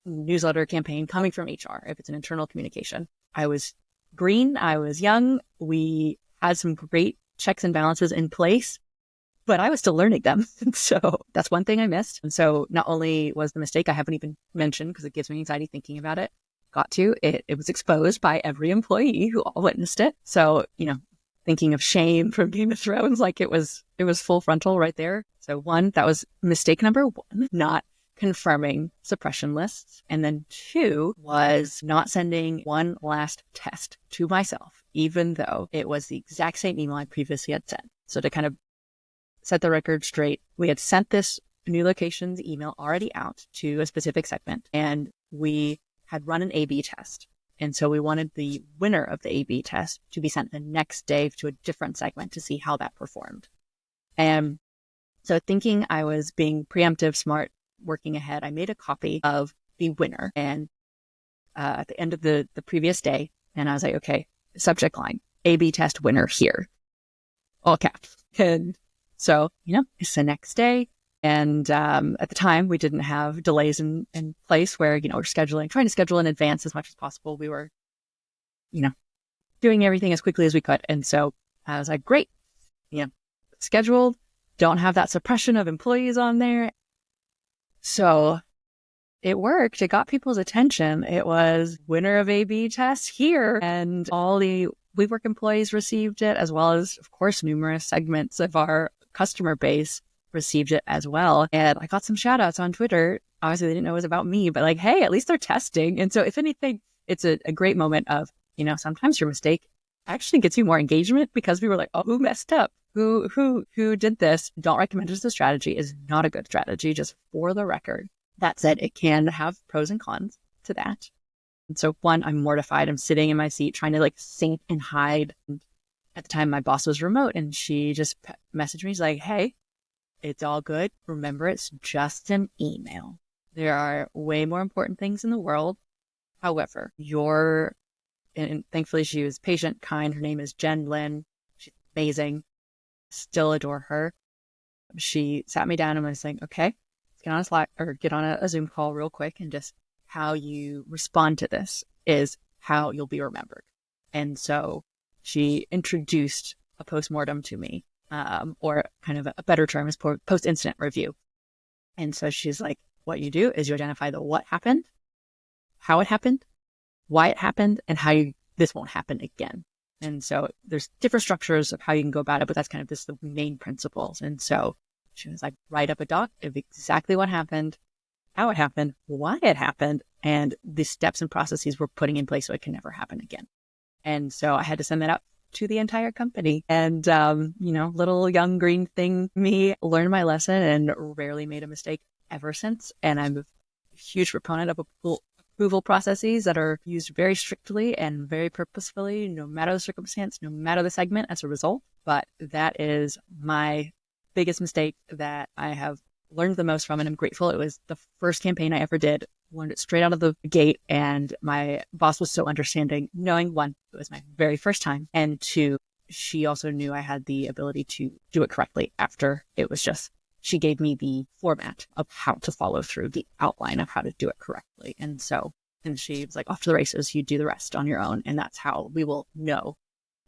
newsletter campaign coming from HR, if it's an internal communication. I was green. I was young. We had some great checks and balances in place, but I was still learning them. So that's one thing I missed. And so not only was the mistake I haven't even mentioned because it gives me anxiety thinking about it, it was exposed by every employee who all witnessed it. So, thinking of shame from Game of Thrones, like it was full frontal right there. So one, that was mistake number one, not confirming suppression lists. And then two was not sending one last test to myself, even though it was the exact same email I previously had sent. So to kind of set the record straight, we had sent this New Locations email already out to a specific segment, and we had run an A/B test. And so we wanted the winner of the A/B test to be sent the next day to a different segment to see how that performed. And so thinking I was being preemptive, smart, working ahead, I made a copy of the winner and at the end of the previous day. And I was like, okay, subject line, A/B test winner here, all caps. And so, it's the next day. And at the time, we didn't have delays in place where, we're trying to schedule in advance as much as possible. We were, doing everything as quickly as we could. And so I was like, great, scheduled, don't have that suppression of employees on there. So it worked. It got people's attention. It was winner of A/B tests here. And all the WeWork employees received it, as well as, of course, numerous segments of our customer base received it as well. And I got some shout outs on Twitter. Obviously, they didn't know it was about me, but like, hey, at least they're testing. And so if anything, it's a great moment of, sometimes your mistake actually gets you more engagement because we were like, oh, who messed up? Who did this? Don't recommend it as a strategy. Is not a good strategy, just for the record. That said, it can have pros and cons to that. And so one, I'm mortified. I'm sitting in my seat trying to like sink and hide. And at the time, my boss was remote and she just messaged me. She's like, hey, it's all good. Remember, it's just an email. There are way more important things in the world. However, and thankfully she was patient, kind. Her name is Jen Lynn. She's amazing. Still adore her. She sat me down and was saying, okay, let's get on a Slack or get on a Zoom call real quick, and just how you respond to this is how you'll be remembered. And so she introduced a post-mortem to me. Or kind of a better term is post-incident review. And so she's like, what you do is you identify the what happened, how it happened, why it happened, and how this won't happen again. And so there's different structures of how you can go about it, but that's kind of just the main principles. And so she was like, write up a doc of exactly what happened, how it happened, why it happened, and the steps and processes we're putting in place so it can never happen again. And so I had to send that out to the entire company. And, little young green thing, me learned my lesson and rarely made a mistake ever since. And I'm a huge proponent of approval processes that are used very strictly and very purposefully, no matter the circumstance, no matter the segment as a result. But that is my biggest mistake that I have learned the most from, and I'm grateful. It was the first campaign I ever did, learned it straight out of the gate, and my boss was so understanding, knowing one, it was my very first time, and two, she also knew I had the ability to do it correctly after. It was just, she gave me the format of how to follow through, the outline of how to do it correctly. And she was like, off to the races, you do the rest on your own. And that's how we will know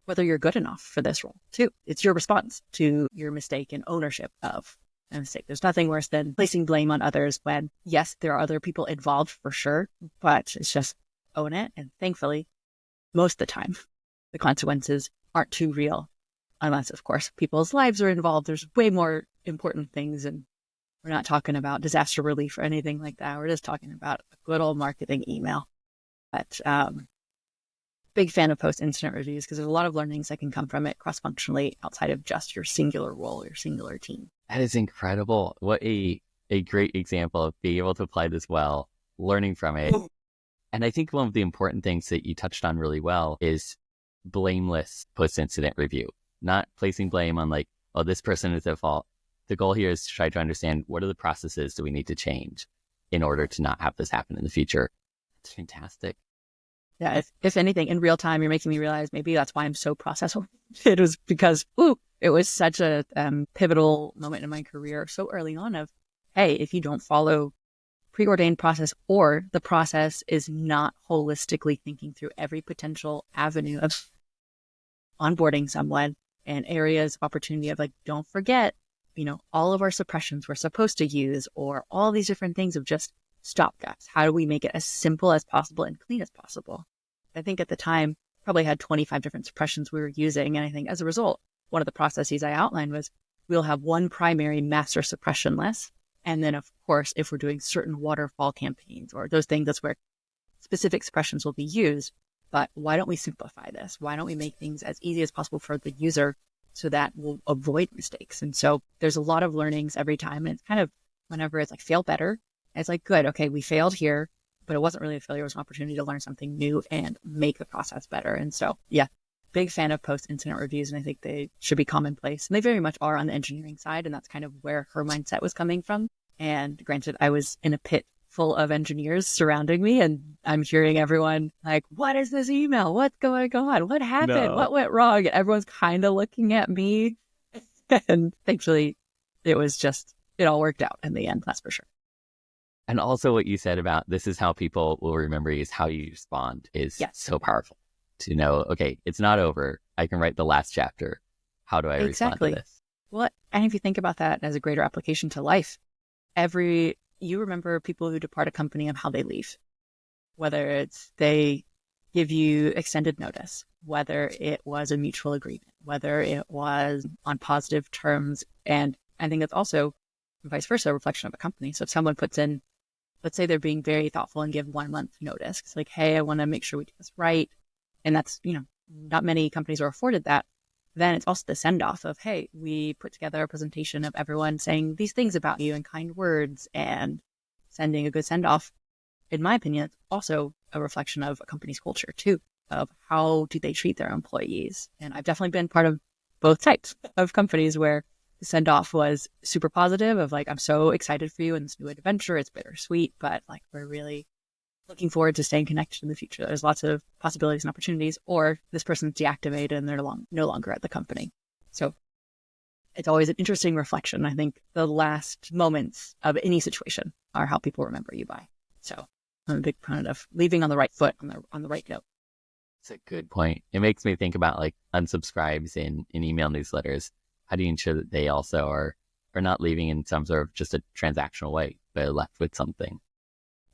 whether you're good enough for this role too. It's your response to your mistake and ownership of a mistake. There's nothing worse than placing blame on others when, yes, there are other people involved for sure, but it's just own it. And thankfully, most of the time, the consequences aren't too real, unless, of course, people's lives are involved. There's way more important things, and we're not talking about disaster relief or anything like that. We're just talking about a good old marketing email. But big fan of post-incident reviews because there's a lot of learnings that can come from it cross-functionally outside of just your singular role, your singular team. That is incredible. What a great example of being able to apply this well, learning from it. And I think one of the important things that you touched on really well is blameless post-incident review, not placing blame on like, oh, this person is at fault. The goal here is to try to understand what are the processes that we need to change in order to not have this happen in the future. It's fantastic. Yeah, if anything, in real time, you're making me realize maybe that's why I'm so process-oriented. It was because, it was such a pivotal moment in my career so early on of, hey, if you don't follow preordained process or the process is not holistically thinking through every potential avenue of onboarding someone and areas of opportunity of like, don't forget, all of our suppressions we're supposed to use or all these different things of just stopgaps. How do we make it as simple as possible and clean as possible? I think at the time, probably had 25 different suppressions we were using. And I think as a result, one of the processes I outlined was we'll have one primary master suppression list. And then, of course, if we're doing certain waterfall campaigns or those things, that's where specific suppressions will be used. But why don't we simplify this? Why don't we make things as easy as possible for the user so that we'll avoid mistakes? And so there's a lot of learnings every time. And it's kind of whenever it's like fail better. It's like, good, okay, we failed here, but it wasn't really a failure. It was an opportunity to learn something new and make the process better. And so, yeah, big fan of post-incident reviews, and I think they should be commonplace. And they very much are on the engineering side, and that's kind of where her mindset was coming from. And granted, I was in a pit full of engineers surrounding me, and I'm hearing everyone like, what is this email? What's going on? What happened? No. What went wrong? And everyone's kind of looking at me. And thankfully, it all worked out in the end, that's for sure. And also what you said about this is how people will remember you is how you respond is so powerful to know, okay, it's not over. I can write the last chapter. How do I respond to this? Well, and if you think about that as a greater application to life, you remember people who depart a company and how they leave, whether it's they give you extended notice, whether it was a mutual agreement, whether it was on positive terms. And I think it's also vice versa, a reflection of a company. So if someone puts in, let's say they're being very thoughtful and give 1 month notice. It's like, hey, I want to make sure we do this right. And that's, not many companies are afforded that. Then it's also the send off of, hey, we put together a presentation of everyone saying these things about you in kind words and sending a good send off. In my opinion, it's also a reflection of a company's culture too, of how do they treat their employees. And I've definitely been part of both types of companies where the send off was super positive of like, I'm so excited for you in this new adventure. It's bittersweet, but like we're really looking forward to staying connected in the future. There's lots of possibilities and opportunities, or this person's deactivated and they're no longer at the company. So it's always an interesting reflection. I think the last moments of any situation are how people remember you by. So I'm a big proponent of leaving on the right foot, on the right note. It's a good point. It makes me think about like unsubscribes in email newsletters. How do you ensure that they also are not leaving in some sort of just a transactional way, but left with something?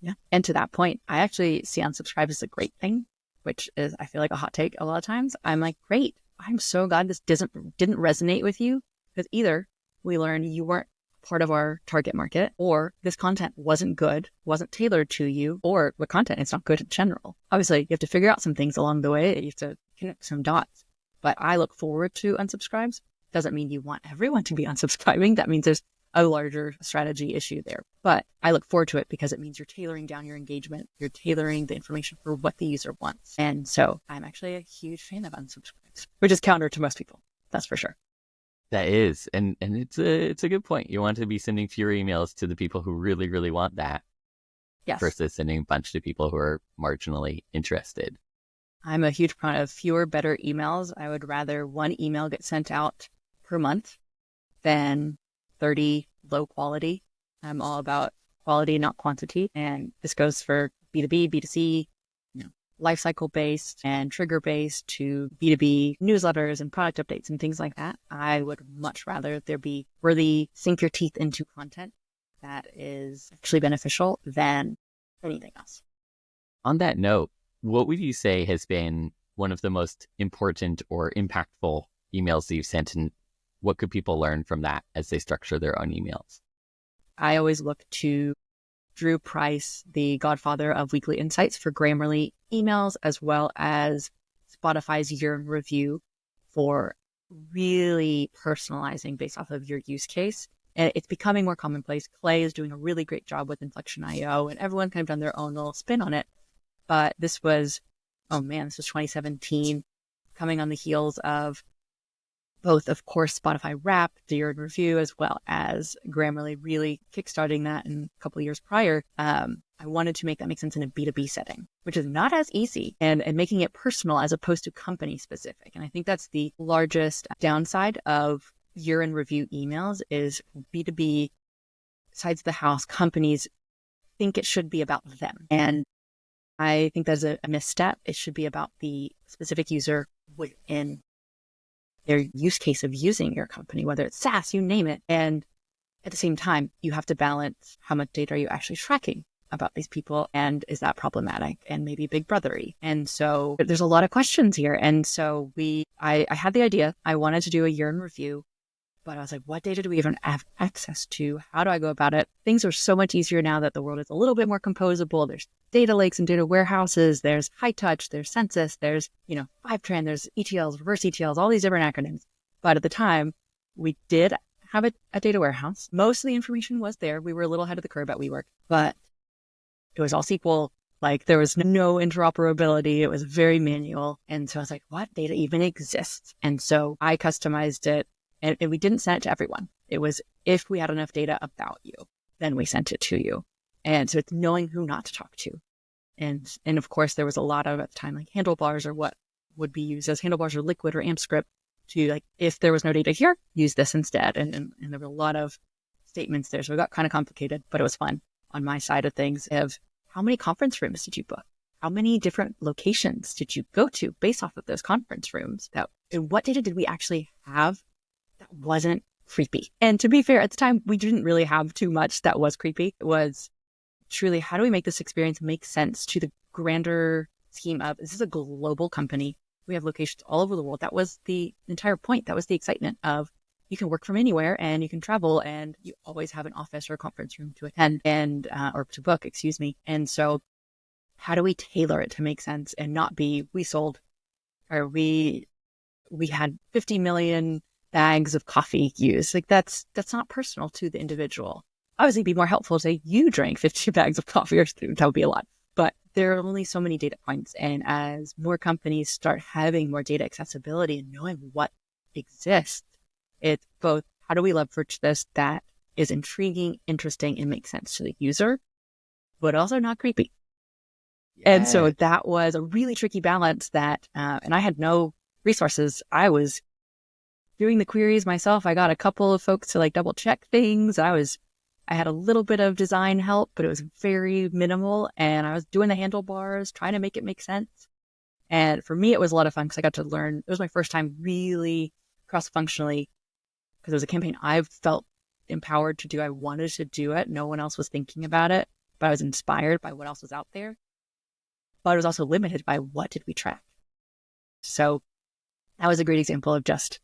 Yeah. And to that point, I actually see unsubscribe as a great thing which is, I feel like, a hot take a lot of times. I'm like, great. I'm so glad this didn't resonate with you, because either we learned you weren't part of our target market, or this content wasn't good, wasn't tailored to you, or the content is not good in general. Obviously, you have to figure out some things along the way. You have to connect some dots. But I look forward to unsubscribes. Doesn't mean you want everyone to be unsubscribing. That means there's a larger strategy issue there. But I look forward to it because it means you're tailoring down your engagement. You're tailoring the information for what the user wants. And so I'm actually a huge fan of unsubscribes, which is counter to most people. That's for sure. That is. And it's a good point. You want to be sending fewer emails to the people who really, really want that. Yes. Versus sending a bunch to people who are marginally interested. I'm a huge proponent of fewer, better emails. I would rather one email get sent out per month than 30 low quality. I'm all about quality, not quantity. And this goes for B2B, B2C, life cycle based and trigger based to B2B newsletters and product updates and things like that. I would much rather there be worthy, sink your teeth into content that is actually beneficial than anything else. On that note, what would you say has been one of the most important or impactful emails that you've sent, and what could people learn from that as they structure their own emails? I always look to Drew Price, the godfather of weekly insights, for Grammarly emails, as well as Spotify's year in review for really personalizing based off of your use case. And it's becoming more commonplace. Clay is doing a really great job with Inflection.io, and everyone kind of done their own little spin on it. But this was 2017, coming on the heels of both, of course, Spotify Wrapped, the year in review, as well as Grammarly really kickstarting that in a couple of years prior. I wanted to make that make sense in a B2B setting, which is not as easy, and making it personal as opposed to company specific. And I think that's the largest downside of year in review emails is B2B sides of the house. Companies think it should be about them. And I think that's a misstep. It should be about the specific user within their use case of using your company, whether it's SaaS, you name it. And at the same time, you have to balance how much data are you actually tracking about these people, and is that problematic and maybe big brothery. And so there's a lot of questions here. And so I had the idea. I wanted to do a year in review, but I was like, what data do we even have access to? How do I go about it? Things are so much easier now that the world is a little bit more composable. There's data lakes and data warehouses. There's high touch. There's census. There's, Fivetran. There's ETLs, reverse ETLs, all these different acronyms. But at the time, we did have a data warehouse. Most of the information was there. We were a little ahead of the curve at WeWork, but it was all SQL. Like, there was no interoperability. It was very manual. And so I was like, what data even exists? And so I customized it. And we didn't send it to everyone. It was, if we had enough data about you, then we sent it to you. And so it's knowing who not to talk to. And of course, there was a lot of, at the time, like handlebars or what would be used as handlebars or liquid or AMP script to, like, if there was no data here, use this instead. And there were a lot of statements there. So it got kind of complicated, but it was fun on my side of things of how many conference rooms did you book? How many different locations did you go to based off of those conference rooms? And what data did we actually have that wasn't creepy? And to be fair, at the time, we didn't really have too much that was creepy. It was truly, how do we make this experience make sense to the grander scheme of, this is a global company. We have locations all over the world. That was the entire point. That was the excitement of, you can work from anywhere and you can travel, and you always have an office or a conference room to attend or to book, excuse me. And so how do we tailor it to make sense and not be, we had 50 million bags of coffee used. Like, that's not personal to the individual. Obviously, it'd be more helpful to say you drank 50 bags of coffee, or that would be a lot. But there are only so many data points. And as more companies start having more data accessibility and knowing what exists, it's both, how do we leverage this that is intriguing, interesting, and makes sense to the user, but also not creepy. Yeah. And so that was a really tricky balance that, and I had no resources. I was doing the queries myself. I got a couple of folks to double check things. I had a little bit of design help, but it was very minimal. And I was doing the handlebars, trying to make it make sense. And for me, it was a lot of fun because I got to learn. It was my first time really cross-functionally, because it was a campaign I felt empowered to do. I wanted to do it. No one else was thinking about it, but I was inspired by what else was out there. but it was also limited by what did we track. So that was a great example of just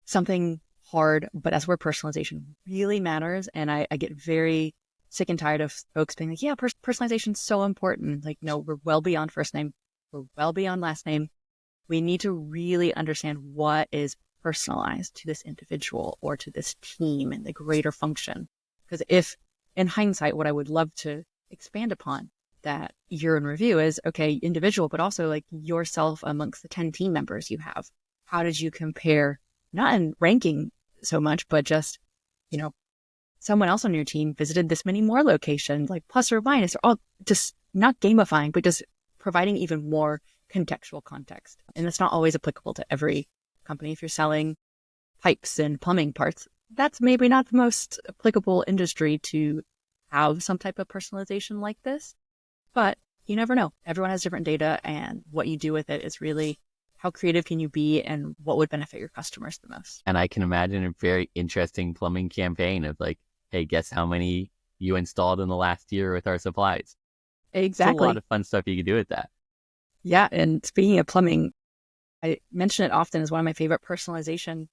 something hard, but that's where personalization really matters. And I get very sick and tired of folks being like, yeah, personalization is so important. Like, no, we're well beyond first name. We're well beyond last name. We need to really understand what is personalized to this individual or to this team and the greater function. Because if, in hindsight, what I would love to expand upon that year in review is, okay, individual, but also like yourself amongst the 10 team members you have. How did you compare, not in ranking so much, but just, someone else on your team visited this many more locations, like plus or minus, or all just not gamifying, but just providing even more contextual context. And that's not always applicable to every company. If you're selling pipes and plumbing parts, that's maybe not the most applicable industry to have some type of personalization like this. But you never know. Everyone has different data, and what you do with it is really how creative can you be and what would benefit your customers the most. And I can imagine a very interesting plumbing campaign of like, hey, guess how many you installed in the last year with our supplies. Exactly. It's a lot of fun stuff you can do with that. Yeah. And speaking of plumbing, I mention it often as one of my favorite personalization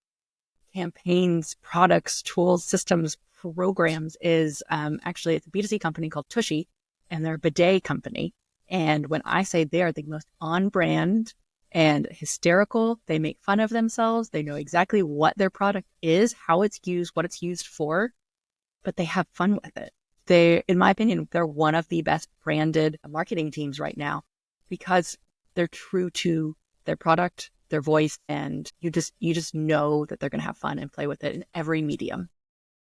campaigns, products, tools, systems, programs is actually it's a B2C company called Tushy, and they're a bidet company. And when I say they are the most on brand and hysterical, they make fun of themselves. They know exactly what their product is, how it's used, what it's used for, but they have fun with it. They, in my opinion, they're one of the best branded marketing teams right now because they're true to their product, their voice, and you just know that they're going to have fun and play with it in every medium.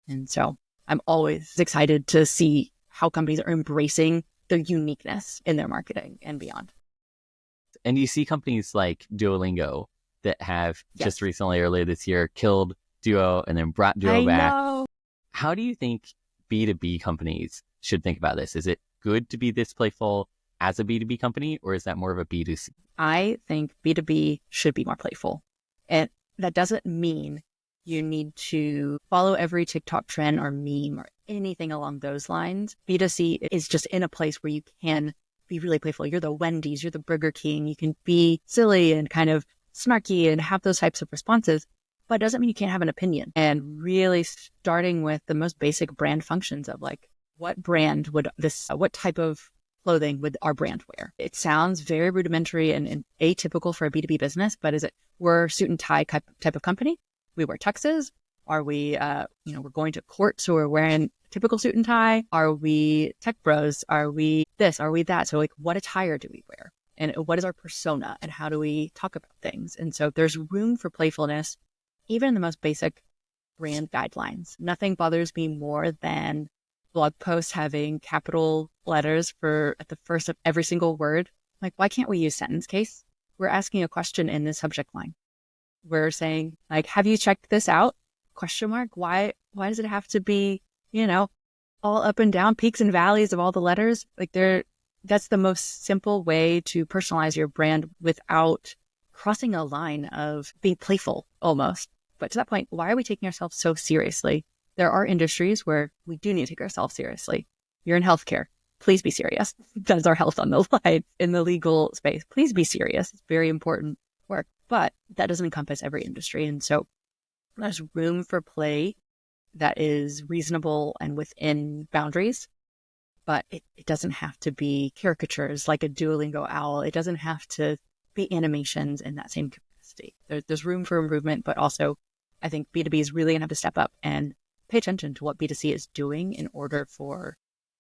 And so I'm always excited to see how companies are embracing their uniqueness in their marketing and beyond. And you see companies like Duolingo that have just recently, earlier this year, killed Duo and then brought Duo back. Know. How do you think B2B companies should think about this? Is it good to be this playful as a B2B company, or is that more of a B2C? I think B2B should be more playful. And that doesn't mean you need to follow every TikTok trend or meme or anything along those lines. B2C is just in a place where you can be really playful. You're the Wendy's, you're the Burger King. You can be silly and kind of snarky and have those types of responses, but it doesn't mean you can't have an opinion. And really starting with the most basic brand functions of like, what brand would this, what type of clothing would our brand wear? It sounds very rudimentary and atypical for a B2B business, but is it, we're suit and tie type of company? We wear tuxes? Are we, we're going to court, so we're wearing typical suit and tie? Are we tech bros? Are we this? Are we that? So like, what attire do we wear? And what is our persona? And how do we talk about things? And so there's room for playfulness, even in the most basic brand guidelines. Nothing bothers me more than blog posts having capital letters at the first of every single word. Like, why can't we use sentence case? We're asking a question in the subject line. We're saying, like, have you checked this out? Question mark. Why does it have to be, all up and down, peaks and valleys of all the letters? Like, that's the most simple way to personalize your brand without crossing a line of being playful almost. But to that point, why are we taking ourselves so seriously? There are industries where we do need to take ourselves seriously. You're in healthcare. Please be serious. That's our health on the line. In the legal space, please be serious. It's very important work, but that doesn't encompass every industry. And so there's room for play that is reasonable and within boundaries, but it doesn't have to be caricatures like a Duolingo owl. It doesn't have to be animations in that same capacity. There's room for improvement, but also I think B2B is really going to have to step up and pay attention to what B2C is doing in order for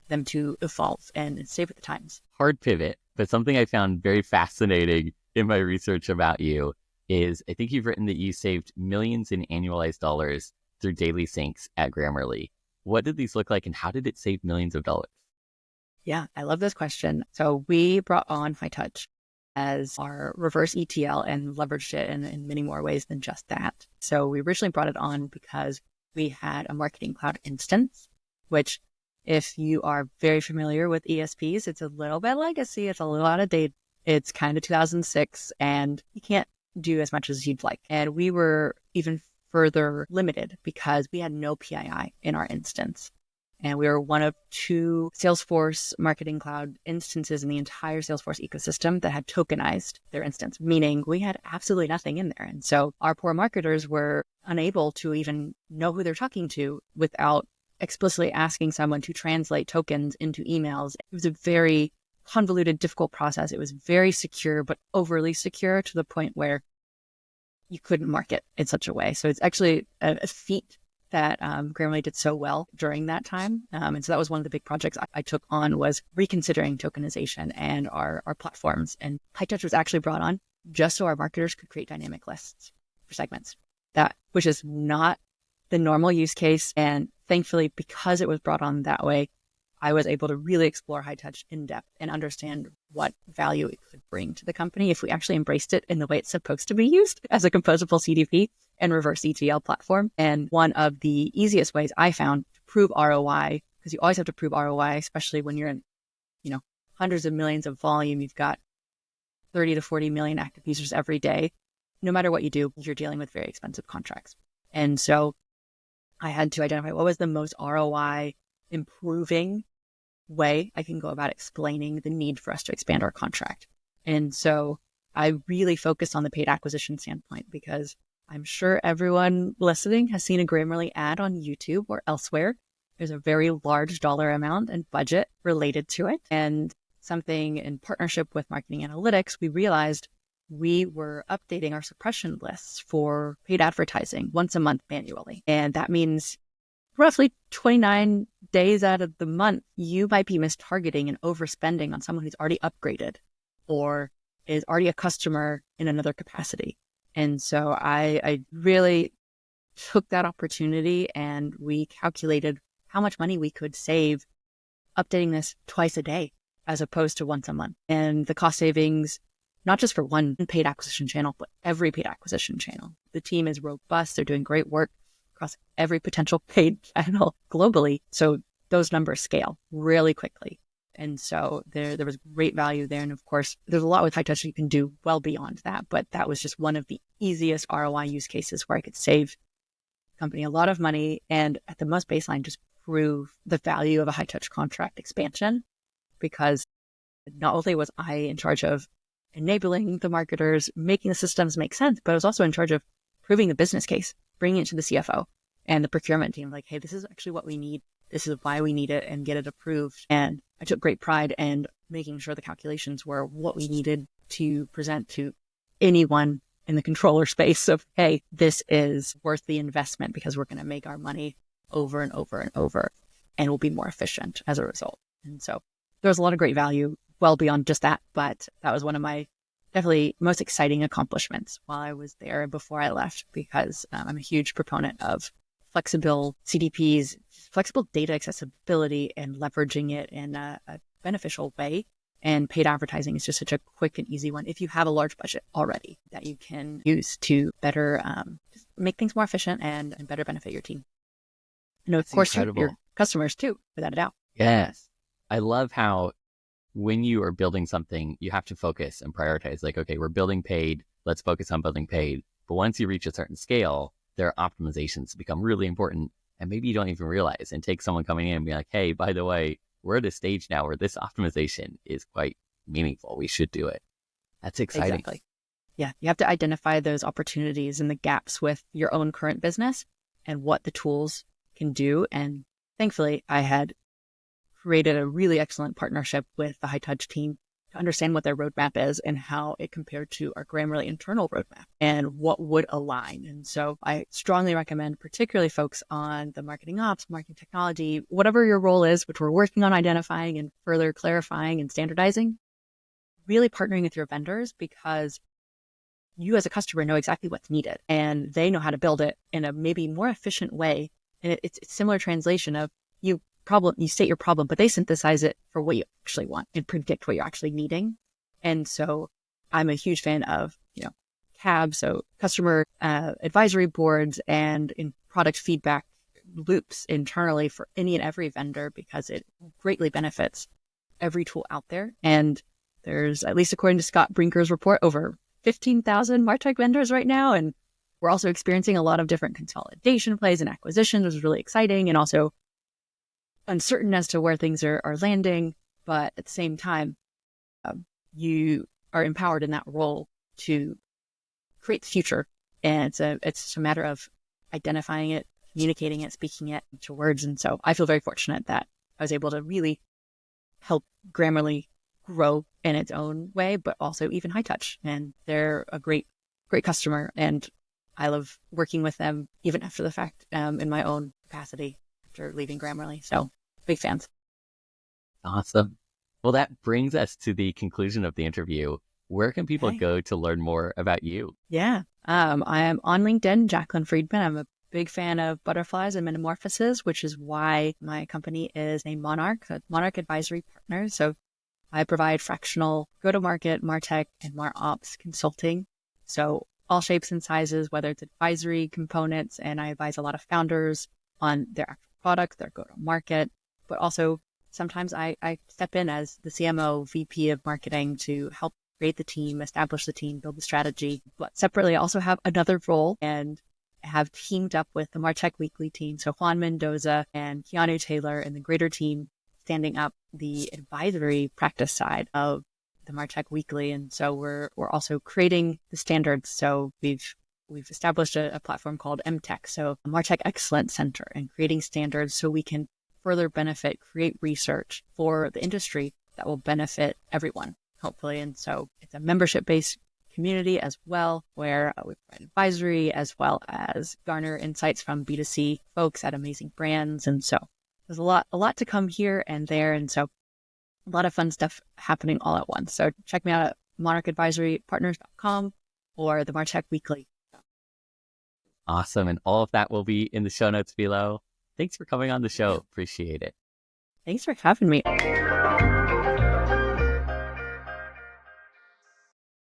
them to evolve and stay with the times. Hard pivot, but something I found very fascinating in my research about you is I think you've written that you saved millions in annualized dollars through daily syncs at Grammarly. What did these look like and how did it save millions of dollars? Yeah, I love this question. So we brought on High Touch as our reverse ETL and leveraged it in many more ways than just that. So we originally brought it on because we had a marketing cloud instance, which if you are very familiar with ESPs, it's a little bit legacy. It's a little out of date. It's kind of 2006 and you can't do as much as you'd like. And we were even further limited because we had no PII in our instance. And we were one of 2 Salesforce Marketing Cloud instances in the entire Salesforce ecosystem that had tokenized their instance, meaning we had absolutely nothing in there. And so our poor marketers were unable to even know who they're talking to without explicitly asking someone to translate tokens into emails. It was a very convoluted, difficult process. It was very secure, but overly secure to the point where you couldn't market in such a way. So it's actually a feat that Grammarly did so well during that time. And so that was one of the big projects I took on, was reconsidering tokenization and our platforms. And HighTouch was actually brought on just so our marketers could create dynamic lists for segments, which is not the normal use case. And thankfully, because it was brought on that way, I was able to really explore HighTouch in depth and understand what value it could bring to the company if we actually embraced it in the way it's supposed to be used as a composable CDP and reverse ETL platform. And one of the easiest ways I found to prove ROI, because you always have to prove ROI, especially when you're in, hundreds of millions of volume, you've got 30 to 40 million active users every day. No matter what you do, you're dealing with very expensive contracts. And so I had to identify what was the most ROI improving way I can go about explaining the need for us to expand our contract. And so I really focused on the paid acquisition standpoint, because I'm sure everyone listening has seen a Grammarly ad on YouTube or elsewhere. There's a very large dollar amount and budget related to it. And something in partnership with marketing analytics, we realized we were updating our suppression lists for paid advertising once a month manually. And that means roughly 29 days out of the month, you might be mistargeting and overspending on someone who's already upgraded or is already a customer in another capacity. And so I really took that opportunity, and we calculated how much money we could save updating this twice a day as opposed to once a month. And the cost savings, not just for one paid acquisition channel, but every paid acquisition channel. The team is robust. They're doing great work across every potential paid channel globally. So those numbers scale really quickly. And so there was great value there. And of course, there's a lot with HighTouch you can do well beyond that. But that was just one of the easiest ROI use cases where I could save the company a lot of money and at the most baseline just prove the value of a HighTouch contract expansion. Because not only was I in charge of enabling the marketers, making the systems make sense, but I was also in charge of proving the business case, bringing it to the CFO and the procurement team. Like, hey, this is actually what we need. This is why we need it, and get it approved. And I took great pride in making sure the calculations were what we needed to present to anyone in the controller space of, hey, this is worth the investment because we're going to make our money over and over and over, and we'll be more efficient as a result. And so there was a lot of great value well beyond just that, but that was one of my definitely most exciting accomplishments while I was there and before I left, because I'm a huge proponent of flexible CDPs, flexible data accessibility, and leveraging it in a beneficial way. And paid advertising is just such a quick and easy one if you have a large budget already that you can use to better just make things more efficient and better benefit your team. And of course, your customers too, without a doubt. Yes. I love how when you are building something, you have to focus and prioritize. Like, okay, we're building paid. Let's focus on building paid. But once you reach a certain scale, their optimizations become really important. And maybe you don't even realize, and take someone coming in and be like, hey, by the way, we're at a stage now where this optimization is quite meaningful. We should do it. That's exciting. Exactly. Yeah. You have to identify those opportunities and the gaps with your own current business and what the tools can do. And thankfully, I had created a really excellent partnership with the HighTouch team to understand what their roadmap is and how it compared to our Grammarly internal roadmap and what would align. And so I strongly recommend, particularly folks on the marketing ops, marketing technology, whatever your role is, which we're working on identifying and further clarifying and standardizing, really partnering with your vendors, because you as a customer know exactly what's needed and they know how to build it in a maybe more efficient way. And it's similar translation of you state your problem, but they synthesize it for what you actually want and predict what you're actually needing. And so I'm a huge fan of, CAB, so customer advisory boards, and in product feedback loops internally for any and every vendor, because it greatly benefits every tool out there. And there's, at least according to Scott Brinker's report, over 15,000 MarTech vendors right now. And we're also experiencing a lot of different consolidation plays and acquisitions, which is really exciting. And also uncertain as to where things are landing, but at the same time, you are empowered in that role to create the future. And it's just a matter of identifying it, communicating it, speaking it into words. And so I feel very fortunate that I was able to really help Grammarly grow in its own way, but also even high touch. And they're a great customer. And I love working with them even after the fact, in my own capacity after leaving Grammarly. So big fans. Awesome. Well, that brings us to the conclusion of the interview. Where can people go to learn more about you? Yeah. I am on LinkedIn, Jacqueline Freedman. I'm a big fan of butterflies and metamorphoses, which is why my company is a Monarch Advisory Partner. So I provide fractional go-to-market, MarTech, and MarOps consulting. So all shapes and sizes, whether it's advisory components, and I advise a lot of founders on their actual product, their go-to-market, but also sometimes I step in as the CMO, VP of marketing to help create the team, establish the team, build the strategy. But separately, I also have another role and have teamed up with the MarTech Weekly team. So Juan Mendoza and Keanu Taylor and the greater team standing up the advisory practice side of the MarTech Weekly. And so we're also creating the standards. So we've established a platform called MTech, so MarTech Excellence Center, and creating standards so we can further benefit, create research for the industry that will benefit everyone, hopefully. And so it's a membership-based community as well, where we provide advisory as well as garner insights from B2C folks at amazing brands. And so there's a lot to come here and there. And so a lot of fun stuff happening all at once. So check me out at monarchadvisorypartners.com or the MarTech Weekly. Awesome. And all of that will be in the show notes below. Thanks for coming on the show. Appreciate it. Thanks for having me.